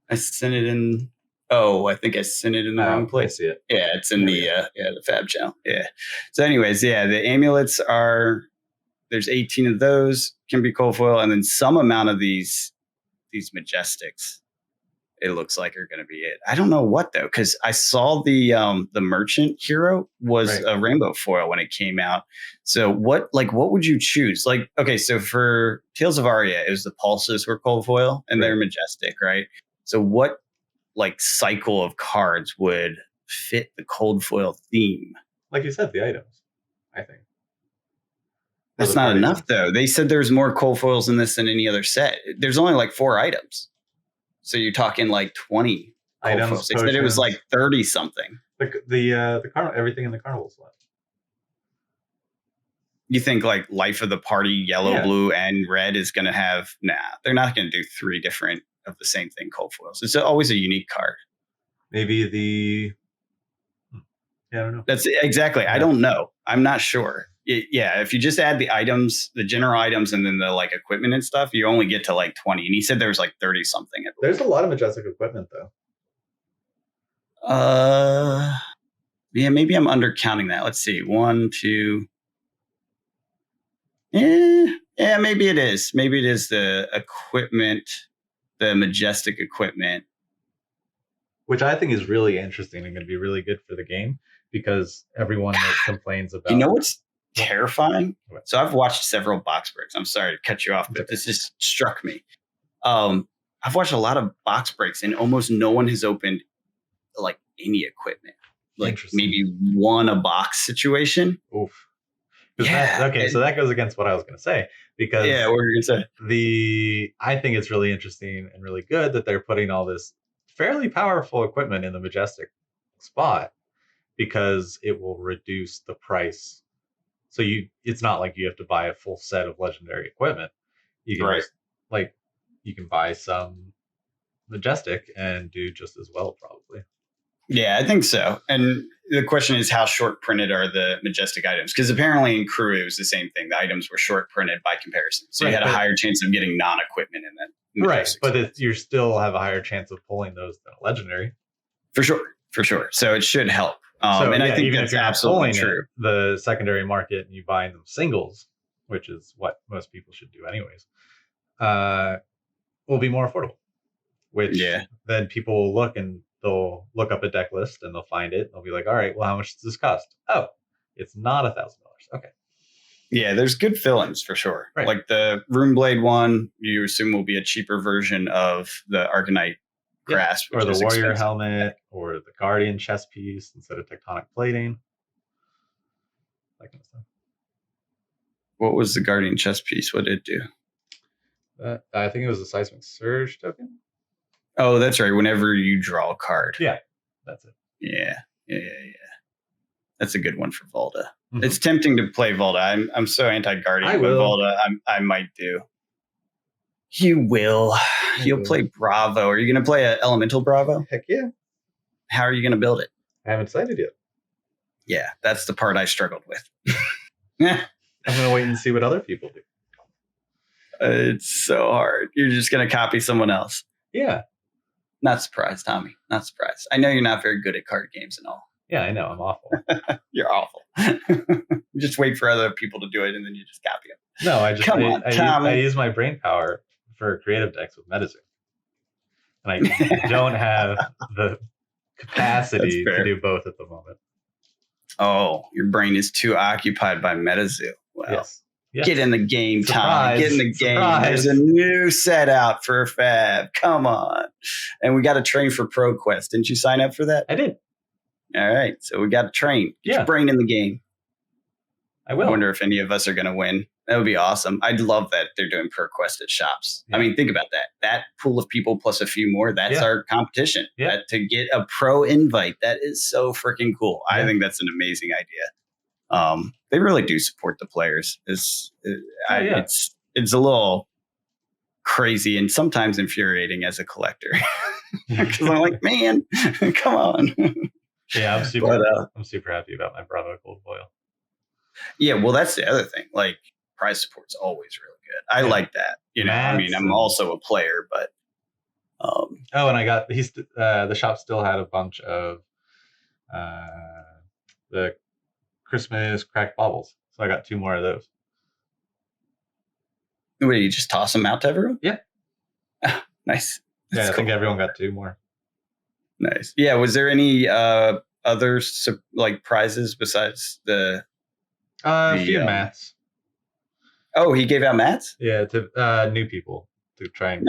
I sent it in. Oh, I think I sent it in the wrong place. I see it. Yeah, it's in the Fab channel. Yeah. So, anyways, the amulets are. There's 18 of those can be cold foil, and then some amount of these Majestics. It looks like are going to be it. I don't know what though, because I saw the Merchant hero was a rainbow foil when it came out. So what would you choose? Like, okay, so for Tales of Aria, it was the Pulses were cold foil and they're Majestic, right? So what like cycle of cards would fit the cold foil theme? Like you said, the items, I think. That's not enough though. They said there's more cold foils in this than any other set. There's only like 4 items. So you're talking like 20 items. They said it was like 30 something. The everything in the carnival slot. You think like Life of the Party, yellow, blue, and red is going to have? Nah, they're not going to do 3 different of the same thing cold foils. It's always a unique card. Maybe I don't know. That's exactly. Yeah. I don't know. I'm not sure. If you just add the items, the general items, and then the like equipment and stuff, you only get to like 20. And he said there was like 30 something. There's a lot of Majestic equipment though. Yeah, maybe I'm undercounting that. Let's see. 1, 2. Yeah, maybe it is. Maybe it is the equipment, the Majestic equipment. Which I think is really interesting and going to be really good for the game because everyone that complains about. You know what's terrifying? So I've watched several box breaks. I'm sorry to cut you off, but this just struck me. I've watched a lot of box breaks and almost no one has opened like any equipment. Like maybe one a box situation. Oof. Yeah. So that goes against what I was going to say because what were you going to say? I think it's really interesting and really good that they're putting all this fairly powerful equipment in the Majestic spot because it will reduce the price. So it's not like you have to buy a full set of legendary equipment. You can you can buy some Majestic and do just as well, probably. Yeah, I think so. And the question is, how short printed are the Majestic items? Because apparently in Crew, it was the same thing. The items were short printed by comparison. So you had a higher chance of getting non-equipment in that. Right, but you still have a higher chance of pulling those than a legendary. For sure. So it should help. And I think that's absolutely true. The secondary market and you buying them singles, which is what most people should do anyways, will be more affordable. Which then people will look and they'll look up a deck list and they'll find it. And they'll be like, all right, well, how much does this cost? Oh, it's not $1,000. Okay. Yeah, there's good fill-ins for sure. Right. Like the Runeblade one, you assume will be a cheaper version of the Arcanite Grasp. Or the Warrior helmet or the Guardian chest piece instead of Tectonic Plating. That kind of stuff. What was the Guardian chest piece? What did it do? I think it was a Seismic Surge token. Oh, that's right. Whenever you draw a card. Yeah, that's it. Yeah. That's a good one for Volda. Mm-hmm. It's tempting to play Volda. I'm so anti-Guardian, but Volda I might do. You will. You'll play Bravo. Are you going to play an Elemental Bravo? Heck yeah. How are you going to build it? I haven't decided yet. Yeah, that's the part I struggled with. I'm going to wait and see what other people do. It's so hard. You're just going to copy someone else. Yeah. Not surprised, Tommy. Not surprised. I know you're not very good at card games and all. Yeah, I know. I'm awful. You're awful. You just wait for other people to do it, and then you just copy them. No, I use my brain power for creative decks with Metazoo. And I don't have the capacity to do both at the moment. Oh, your brain is too occupied by Metazoo. Well, yes. Get in the game, Tommy. Get in the game. There's a new set out for Fab. Come on. And we got to train for ProQuest. Didn't you sign up for that? I did. All right. So we got to train. Get your brain in the game. I will. I wonder if any of us are going to win. That would be awesome. I'd love that they're doing ProQuest at shops. Yeah. I mean, think about that. That pool of people plus a few more, that's our competition. Yeah. To get a pro invite, that is so freaking cool. Yeah. I think that's an amazing idea. They really do support the players. It's a little crazy and sometimes infuriating as a collector. Because I'm like, man, come on. Yeah, I'm super happy about my Bravo Gold Foil. Yeah, well, that's the other thing. Like, prize support's always really good. I like that. You know, I mean, I'm also a player, but. And I got the shop still had a bunch of the Christmas cracked baubles, so I got 2 more of those. Wait, you just toss them out to everyone? Yeah. Nice. That's cool. I think everyone got 2 more. Nice. Yeah. Was there any other like prizes besides the few mats? Oh, he gave out mats? Yeah, to new people to try and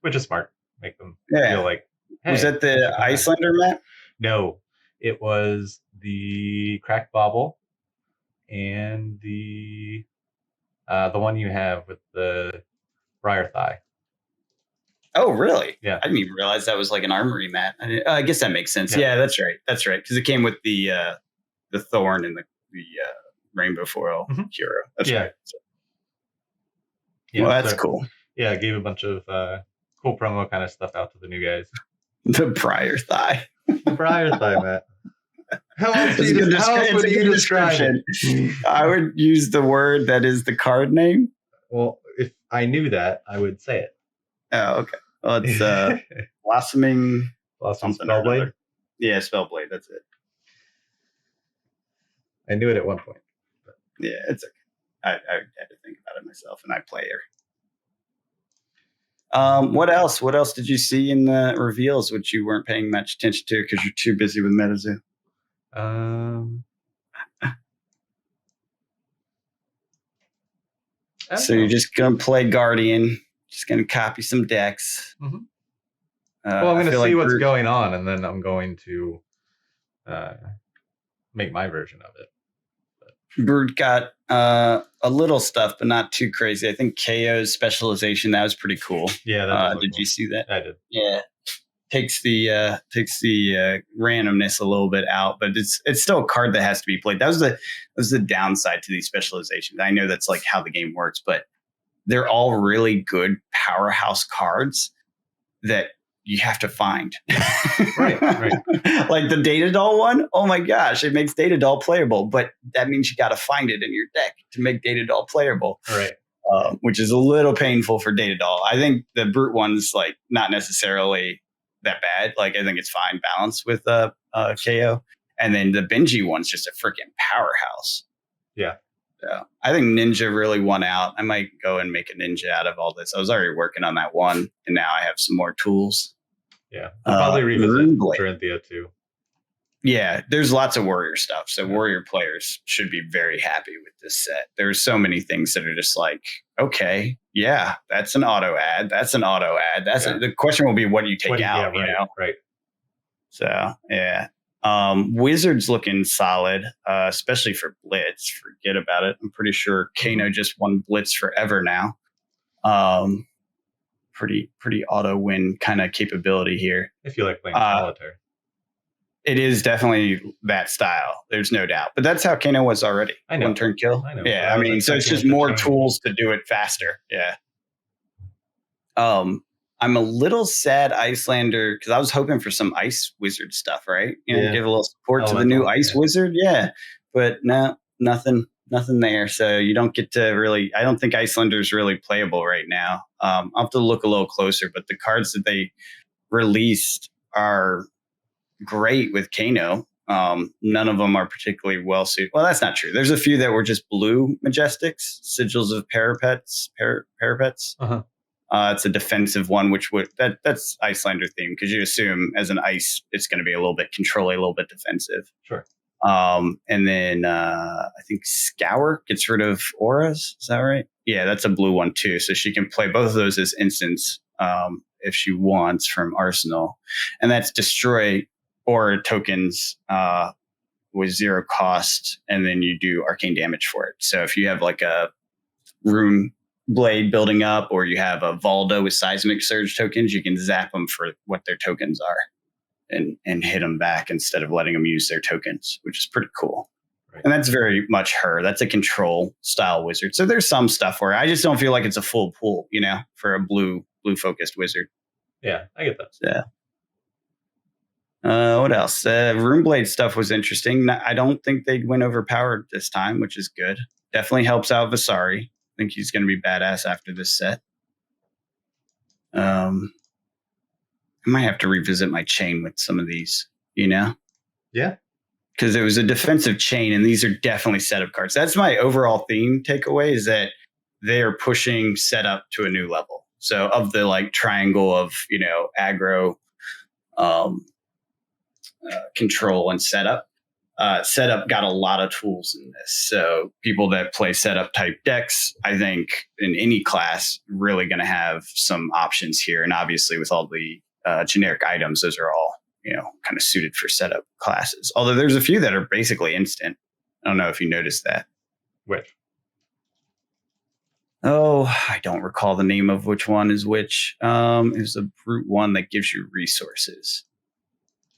which is smart. Make them feel like. Hey, was that the Icelander mat? No, it was the cracked bauble and the one you have with the briar thigh. Oh, really? Yeah. I didn't even realize that was like an armory mat. I guess that makes sense. Yeah, that's right. That's right. Because it came with the thorn and the rainbow foil hero. That's right. So, well, that's cool. Yeah, I gave a bunch of cool promo kind of stuff out to the new guys. The briar thigh. The briar thigh, Matt. How else would you describe it? I would use the word that is the card name. Well, if I knew that, I would say it. Oh, okay. Well, it's Blossoming Spellblade? Yeah, Spellblade. That's it. I knew it at one point. But. Yeah, it's okay. I had to think about it myself, and I play her. What else? What else did you see in the reveals which you weren't paying much attention to because you're too busy with Metazoo? So you're just going to play Guardian, just going to copy some decks. Mm-hmm. Well, I'm going to see what's going on, and then I'm going to make my version of it. Brute got a little stuff, but not too crazy. I think KO's specialization, that was pretty cool. Yeah. Did you see that? I did. Yeah. Takes the randomness a little bit out, but it's still a card that has to be played. That was the downside to these specializations. I know that's like how the game works, but they're all really good powerhouse cards that you have to find. Right. Like the Data Doll one. Oh my gosh, it makes Data Doll playable, but that means you got to find it in your deck to make Data Doll playable. Right. Which is a little painful for Data Doll. I think the Brute one's like not necessarily that bad. Like I think it's fine balanced with KO. And then the Benji one's just a freaking powerhouse. Yeah. So I think Ninja really won out. I might go and make a Ninja out of all this. I was already working on that one, and now I have some more tools. Yeah. I'll probably revisit Dorinthia too. Yeah, there's lots of Warrior stuff. So Warrior players should be very happy with this set. There's so many things that are just like, okay, yeah, that's an auto ad. That's an auto ad. The question will be, what do you take out? You know? Right. So, yeah. Wizards looking solid, especially for Blitz. Forget about it. I'm pretty sure Kano just won Blitz forever now. Pretty auto win kind of capability here. If you like playing solitaire. It is definitely that style. There's no doubt. But that's how Kano was already. I know. One turn kill. I know. Yeah, I mean, so it's just more tools to do it faster. Yeah. I'm a little sad Icelander because I was hoping for some Ice Wizard stuff, right? Give a little support to the new Ice Wizard. Yeah. But no, nothing there. So you don't get to really, I don't think Icelander's really playable right now. I'll have to look a little closer, but the cards that they released are great with Kano. None of them are particularly well suited. Well, that's not true. There's a few that were just blue Majestics, Sigils of Parapets. Uh-huh. It's a defensive one, which that's Icelander theme because you assume as an ice, it's going to be a little bit controlling, a little bit defensive. Sure. And then I think Scour gets rid of auras. Is that right? Yeah, that's a blue one too. So she can play both of those as instants if she wants from Arsenal, and that's destroy aura tokens with 0 cost, and then you do arcane damage for it. So if you have like a Rune Blade building up, or you have a Valdo with Seismic Surge tokens, you can zap them for what their tokens are and hit them back instead of letting them use their tokens, which is pretty cool. Right. And that's very much her. That's a control style wizard. So there's some stuff where I just don't feel like it's a full pool, for a blue focused wizard. Yeah, I get that. Yeah. What else? Runeblade stuff was interesting. I don't think they'd win overpowered this time, which is good. Definitely helps out Vasari. I think he's going to be badass after this set. I might have to revisit my chain with some of these, Yeah. Because it was a defensive chain, and these are definitely setup cards. That's my overall theme takeaway, is that they are pushing setup to a new level. So of the triangle of, aggro, control, and setup, setup got a lot of tools in this. So people that play setup type decks, I think in any class, really going to have some options here. And obviously with all the generic items, those are all, kind of suited for setup classes. Although there's a few that are basically instant. I don't know if you noticed that. Which? Oh, I don't recall the name of which one is which. It was a brute one that gives you resources.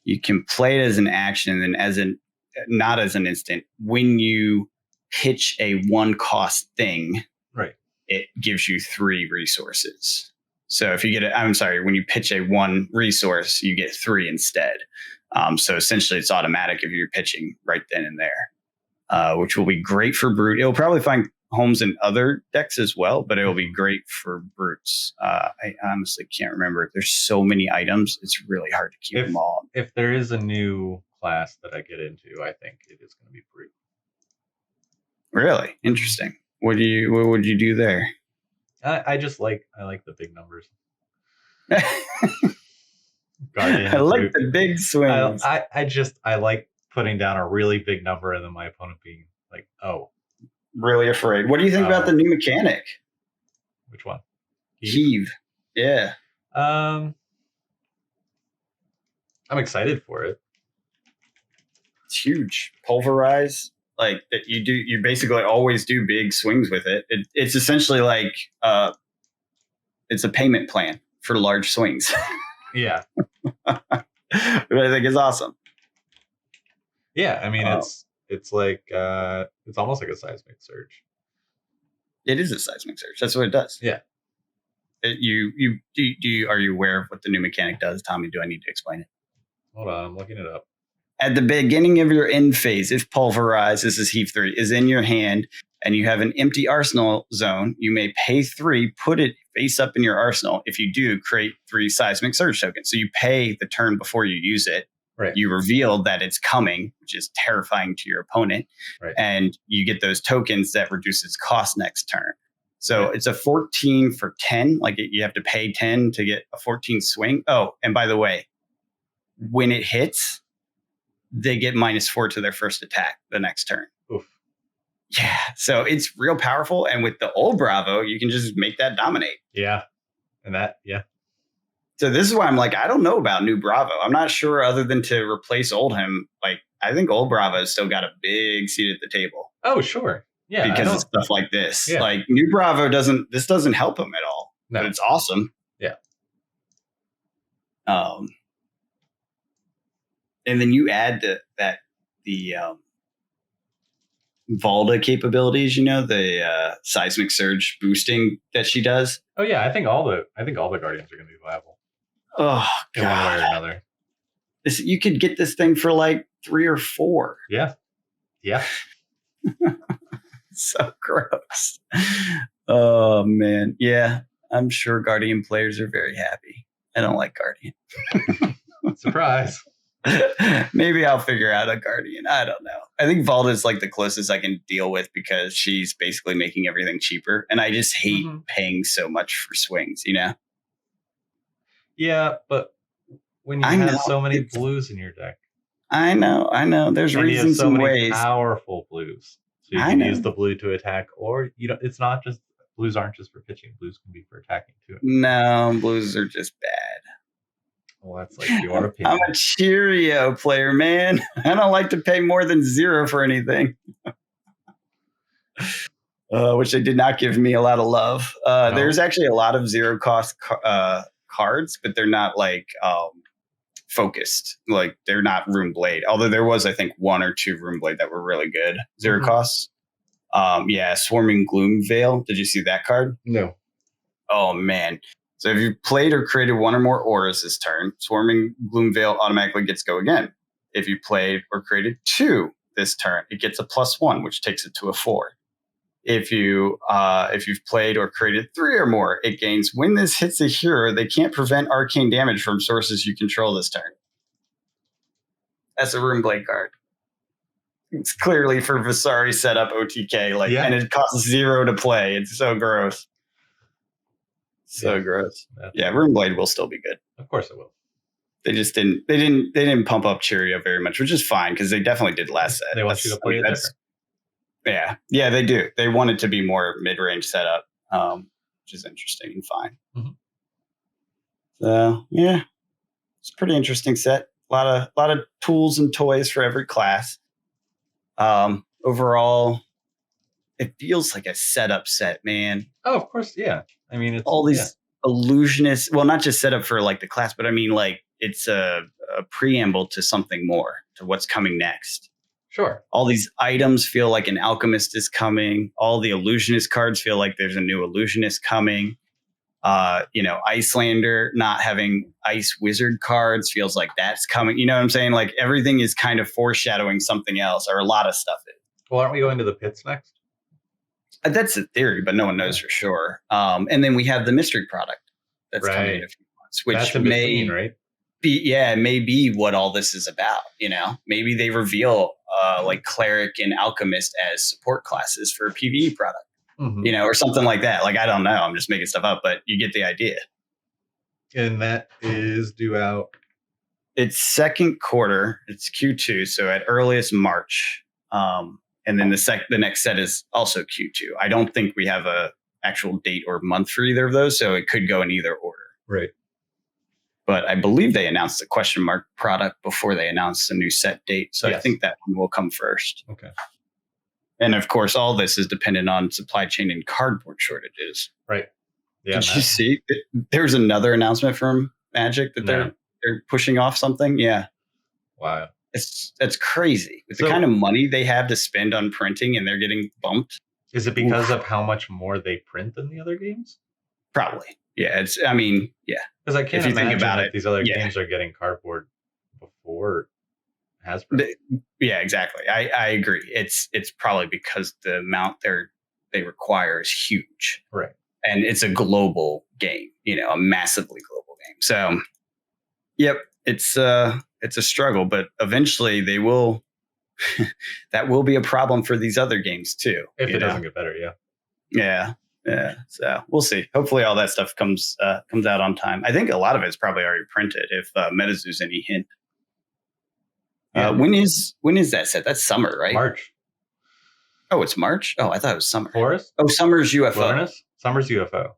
You can play it as an action, and then not as an instant. When you pitch a 1-cost thing, right, it gives you 3 resources. So if you get when you pitch a 1 resource, you get 3 instead. So essentially it's automatic if you're pitching right then and there, which will be great for Brute. It'll probably find homes in other decks as well, but it will be great for Brutes. I honestly can't remember. There's so many items. It's really hard to keep them all. If there is a new class that I get into, I think it is going to be Brute. Really? Interesting. What would you do there? I like the big numbers. Guardian, I like the big swings. I like putting down a really big number and then my opponent being like, oh. Really afraid. What do you think about the new mechanic? Which one? Heave. Yeah. I'm excited for it. It's huge. Pulverize. Like that you basically always do big swings with it. It's essentially like it's a payment plan for large swings. Yeah. Which I think is awesome. Yeah, I mean it's like it's almost like a seismic surge. It is a seismic surge. That's what it does. Yeah. Are you aware of what the new mechanic does, Tommy? Do I need to explain it? Hold on, I'm looking it up. At the beginning of your end phase, if Pulverize, this is Heave 3, is in your hand and you have an empty arsenal zone, you may pay 3, put it face up in your arsenal. If you do, create 3 Seismic Surge tokens. So you pay the turn before you use it. Right. You reveal that it's coming, which is terrifying to your opponent. Right. And you get those tokens that reduce its cost next turn. So it's a 14 for 10. Like you have to pay 10 to get a 14 swing. Oh, and by the way, when it hits, they get -4 to their first attack the next turn. Oof. Yeah. So it's real powerful. And with the old Bravo, you can just make that dominate. Yeah. And that, yeah. So this is why I'm like, I don't know about new Bravo. I'm not sure other than to replace old him. Like, I think old Bravo's still got a big seat at the table. Oh, sure. Yeah. Because of stuff like this. Yeah. Like new Bravo doesn't help him at all. No. But it's awesome. Yeah. And then you add the Valda capabilities, the seismic surge boosting that she does. Oh yeah, I think all the Guardians are going to be viable. Oh god, in one way or another. You could get this thing for like 3 or 4. Yeah. So gross. Oh man, yeah. I'm sure Guardian players are very happy. I don't like Guardian. Surprise. Maybe I'll figure out a Guardian. I don't know. I think Valda is like the closest I can deal with because she's basically making everything cheaper. And I just hate paying so much for swings, Yeah, but when you have so many blues in your deck. I know. There's reasons and ways. Powerful blues. So you can use the blue to attack, or it's not just blues aren't just for pitching. Blues can be for attacking too. No, blues are just bad. Well, that's like your opinion. I'm a Cheerio player, man. I don't like to pay more than 0 for anything. Which they did not give me a lot of love. No. There's actually a lot of 0 cost cards, but they're not like focused. Like they're not Rune Blade. Although there was, I think, 1 or 2 Rune Blade that were really good. 0 costs. Swarming Gloom Veil. Did you see that card? No. Oh man. So if you played or created 1 or more auras this turn, Swarming Gloom Veil automatically gets go again. If you played or created 2 this turn, it gets a +1, which takes it to a 4. If you've played or created 3 or more, it gains when this hits a hero, they can't prevent arcane damage from sources you control this turn. That's a Rune Blade card. It's clearly for Visari setup OTK, and it costs 0 to play. It's so gross. So gross. Yeah, Rune Blade will still be good. Of course it will. They just didn't. They didn't pump up Cheerio very much, which is fine because they definitely did last set. They want you to play it different. Yeah, they do. They want it to be more mid-range setup, which is interesting and fine. Mm-hmm. So yeah, it's a pretty interesting set. A lot of tools and toys for every class. Overall, it feels like a setup set, man. Oh, of course, yeah. I mean, it's all these illusionists. Well, not just set up for like the class, but I mean, like it's a preamble to something more, to what's coming next. Sure. All these items feel like an alchemist is coming. All the illusionist cards feel like there's a new illusionist coming. Icelander not having ice wizard cards feels like that's coming. You know what I'm saying? Like everything is kind of foreshadowing something else, or a lot of stuff is. Well, aren't we going to the pits next? That's a theory, but no one knows for sure. And then we have the mystery product that's coming in a few months, which that's in between, right? It may be what all this is about. Maybe they reveal like cleric and alchemist as support classes for a PvE product, or something like that. Like, I don't know. I'm just making stuff up, but you get the idea. And that is due out. It's second quarter. It's Q2. So at earliest March. And then the next set is also Q2. I don't think we have a actual date or month for either of those, so it could go in either order. Right. But I believe they announced the question mark product before they announced the new set date. So I think that one will come first. Okay. And of course, all this is dependent on supply chain and cardboard shortages. Right. Yeah. Did you see? There's another announcement from Magic that they're pushing off something. Yeah. Wow. That's crazy. With the kind of money they have to spend on printing and they're getting bumped. Is it because of how much more they print than the other games? Probably. Yeah, it's. I mean, yeah. Because I can't imagine that these other games are getting cardboard before Hasbro. Yeah, exactly. I agree. It's probably because the amount they require is huge, right? And it's a global game, a massively global game. So, yep, it's a struggle, but eventually they will. That will be a problem for these other games too. If it doesn't get better, yeah. Yeah. So we'll see. Hopefully, all that stuff comes out on time. I think a lot of it's probably already printed. If MetaZoo's any hint. Yeah. When is that set? That's summer, right? March. Oh, it's March. Oh, I thought it was summer. Forest. Oh, summer's UFO. Wilderness? Summer's UFO.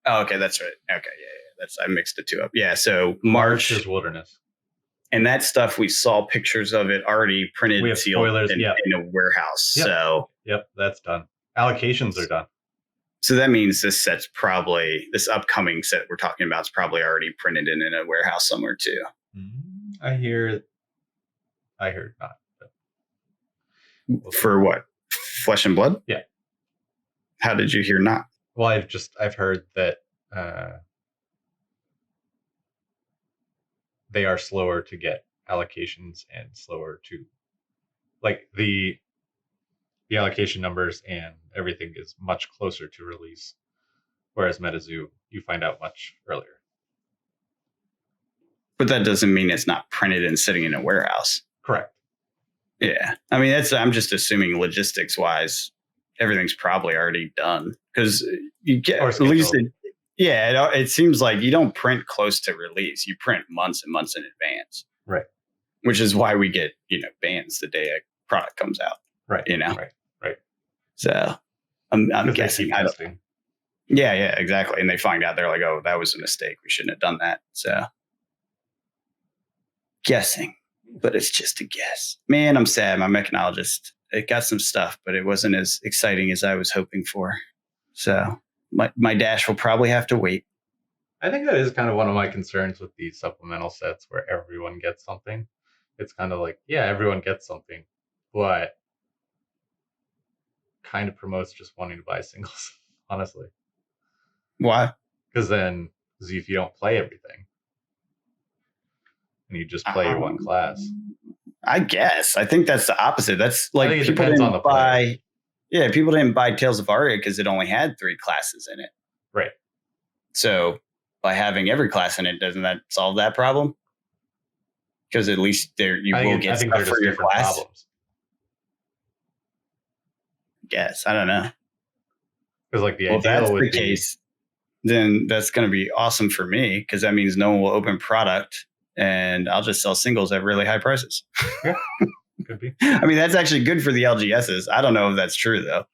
Oh, okay, that's right. Okay, yeah. I mixed the two up. Yeah, so March is Wilderness. And that stuff, we saw pictures of it already printed, we have sealed spoilers, in a warehouse. Yep. So that's done. Allocations are done. So that means this upcoming set we're talking about is probably already printed in a warehouse somewhere too. I heard not. For what? Flesh and Blood? Yeah. How did you hear not? Well, I've heard that they are slower to get allocations and slower to, like, the allocation numbers and everything is much closer to release, whereas MetaZoo you find out much earlier. But that doesn't mean it's not printed and sitting in a warehouse. Correct. Yeah, I mean I'm just assuming logistics wise, everything's probably already done because you get at least. It seems like you don't print close to release. You print months and months in advance. Right. Which is why we get, bans the day a product comes out. Right. Right. So I'm guessing. Yeah, exactly. And they find out, they're like, oh, that was a mistake. We shouldn't have done that. So guessing, but it's just a guess. Man, I'm sad. My mechanologist, it got some stuff, but it wasn't as exciting as I was hoping for. So my dash will probably have to wait. I think that is kind of one of my concerns with these supplemental sets where everyone gets something. It's kind of like, yeah, everyone gets something, but kind of promotes just wanting to buy singles, honestly. Why? Because then if you don't play everything and you just play your one class. I guess. I think that's the opposite. That's like people didn't buy. Yeah, people didn't buy Tales of Aria because it only had 3 classes in it. Right. So by having every class in it, doesn't that solve that problem? Because at least you will get stuff for your class. Problems. Guess. I don't know. Because like if that's the case, then that's going to be awesome for me because that means no one will open product and I'll just sell singles at really high prices. Yeah. Could be. I mean, that's actually good for the LGSs. I don't know if that's true, though.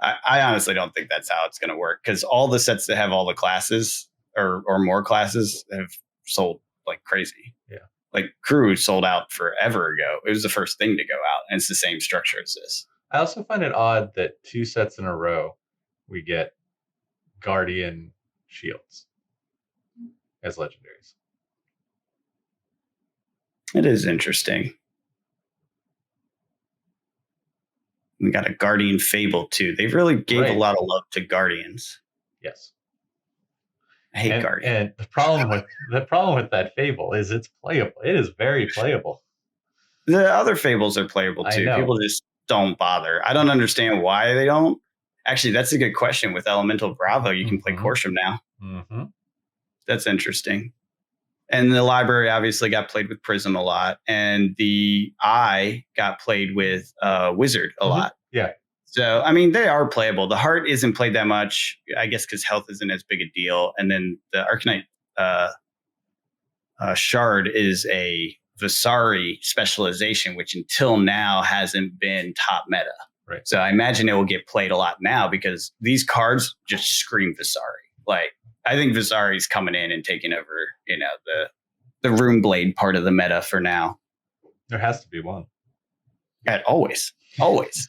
I honestly don't think that's how it's going to work because all the sets that have all the classes or more classes have sold like crazy. Yeah. Like Crew sold out forever ago. It was the first thing to go out, and it's the same structure as this. I also find it odd that 2 sets in a row we get Guardian Shields as legendaries. It is interesting. We got a Guardian Fable too. They really gave a lot of love to Guardians. Yes. I hate Guardian. And the problem with that Fable is it's playable. It is very playable. The other Fables are playable too. People just don't bother. I don't understand why they don't. Actually, that's a good question. With Elemental Bravo, you can play Corsham now. Mm-hmm. That's interesting. And the library obviously got played with Prism a lot. And the Eye got played with Wizard a lot. Yeah. So, I mean, they are playable. The Heart isn't played that much, I guess, because health isn't as big a deal. And then the Arcanite Shard is a Visari specialization, which until now hasn't been top meta. Right. So I imagine it will get played a lot now because these cards just scream Visari. Like, I think Visari's coming in and taking over, the Runeblade part of the meta for now. There has to be one. It always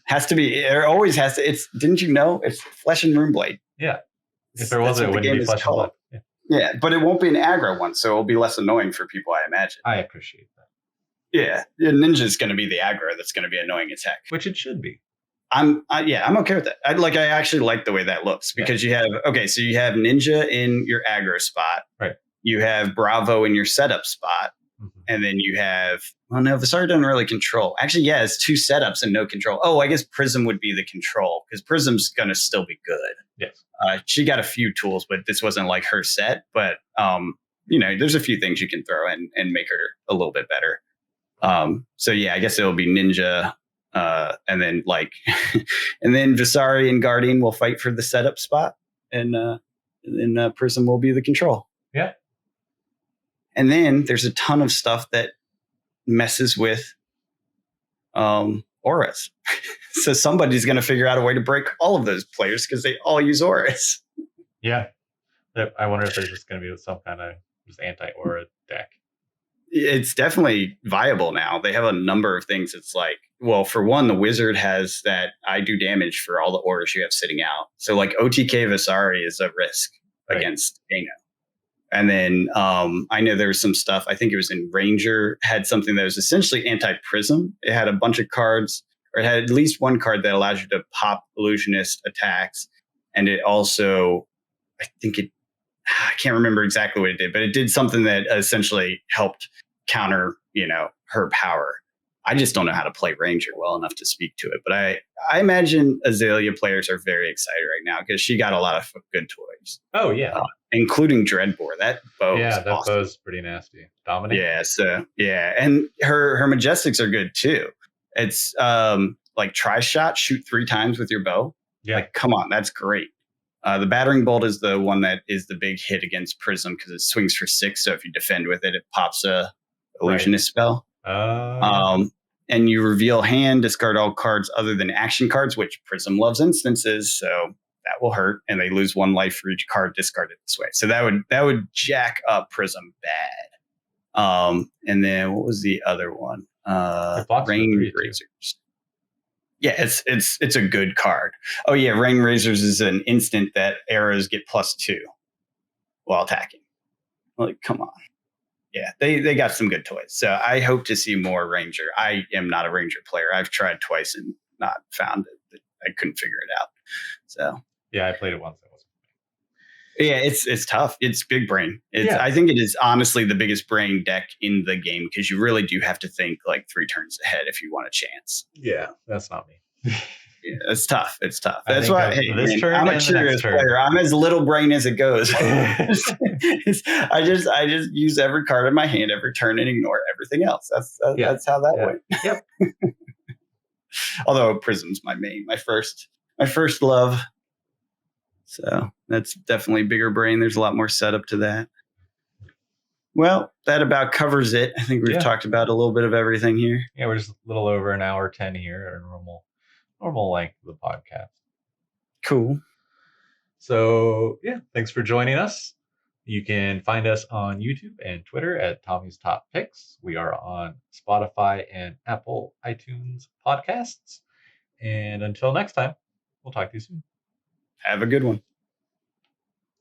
has to be. There always has to. Didn't you know it's Flesh and Runeblade? Yeah. If there wasn't, it wouldn't be Flesh and Blood. Yeah, but it won't be an aggro one, so it'll be less annoying for people, I imagine. I appreciate that. Yeah, Ninja's going to be the aggro that's going to be annoying as heck. Which it should be. I'm okay with that. I actually like the way that looks because you have Ninja in your aggro spot. Right. You have Bravo in your setup spot. Mm-hmm. And then you have, Visari doesn't really control. Actually, yeah, it's 2 setups and no control. Oh, I guess Prism would be the control because Prism's going to still be good. Yes. She got a few tools, but this wasn't like her set. But, there's a few things you can throw in and make her a little bit better. So, yeah, I guess it'll be Ninja. And then and then Visari and Guardian will fight for the setup spot. And then Prism will be the control. Yeah. And then there's a ton of stuff that messes with auras. So somebody's going to figure out a way to break all of those players because they all use auras. Yeah. I wonder if there's just going to be some kind of just anti-aura deck. It's definitely viable now. They have a number of things. It's like, well, for one, the wizard has that I do damage for all the auras you have sitting out. So like OTK Visari is a risk against Dano. And then I know there was some stuff, I think it was in Ranger, had something that was essentially anti-Prism. It had a bunch of cards, or it had at least one card that allows you to pop Illusionist attacks. And it also, I can't remember exactly what it did, but it did something that essentially helped counter, her power. I just don't know how to play Ranger well enough to speak to it. But I imagine Azalea players are very excited right now because she got a lot of good toys. Oh, yeah. Including Dreadbore. That bow is that awesome. bow's pretty nasty. Dominate. Yeah, and her Majestics are good too. It's like tri-shot, shoot 3 times with your bow. Yeah. Like, come on, that's great. The Battering Bolt is the one that is the big hit against Prism because it swings for 6. So if you defend with it, it pops a Illusionist spell. And you reveal hand, discard all cards other than action cards, which Prism loves instances, so that will hurt. And they lose 1 life for each card discarded this way. So that would jack up Prism bad. And then what was the other one? Rain Razors. Yeah, it's a good card. Oh yeah, Rain Razors is an instant that arrows get +2 while attacking. Like, come on. Yeah, they got some good toys. So I hope to see more Ranger. I am not a Ranger player. I've tried twice and not found it. I couldn't figure it out. So yeah, I played it once. Yeah, it's tough. It's big brain. I think it is honestly the biggest brain deck in the game because you really do have to think like 3 turns ahead if you want a chance. Yeah, that's not me. Yeah, it's tough. It's tough. That's why I'm a curious player. I'm as little brain as it goes. I just use every card in my hand every turn and ignore everything else. That's how that went. Yep. Although Prism's my main, my first love. So that's definitely bigger brain. There's a lot more setup to that. Well, that about covers it. I think we've talked about a little bit of everything here. Yeah, we're just a little over an hour 10 here, our normal length of the podcast. Cool. So yeah, thanks for joining us. You can find us on YouTube and Twitter at Tommy's Top Picks. We are on Spotify and Apple iTunes podcasts. And until next time, we'll talk to you soon. Have a good one.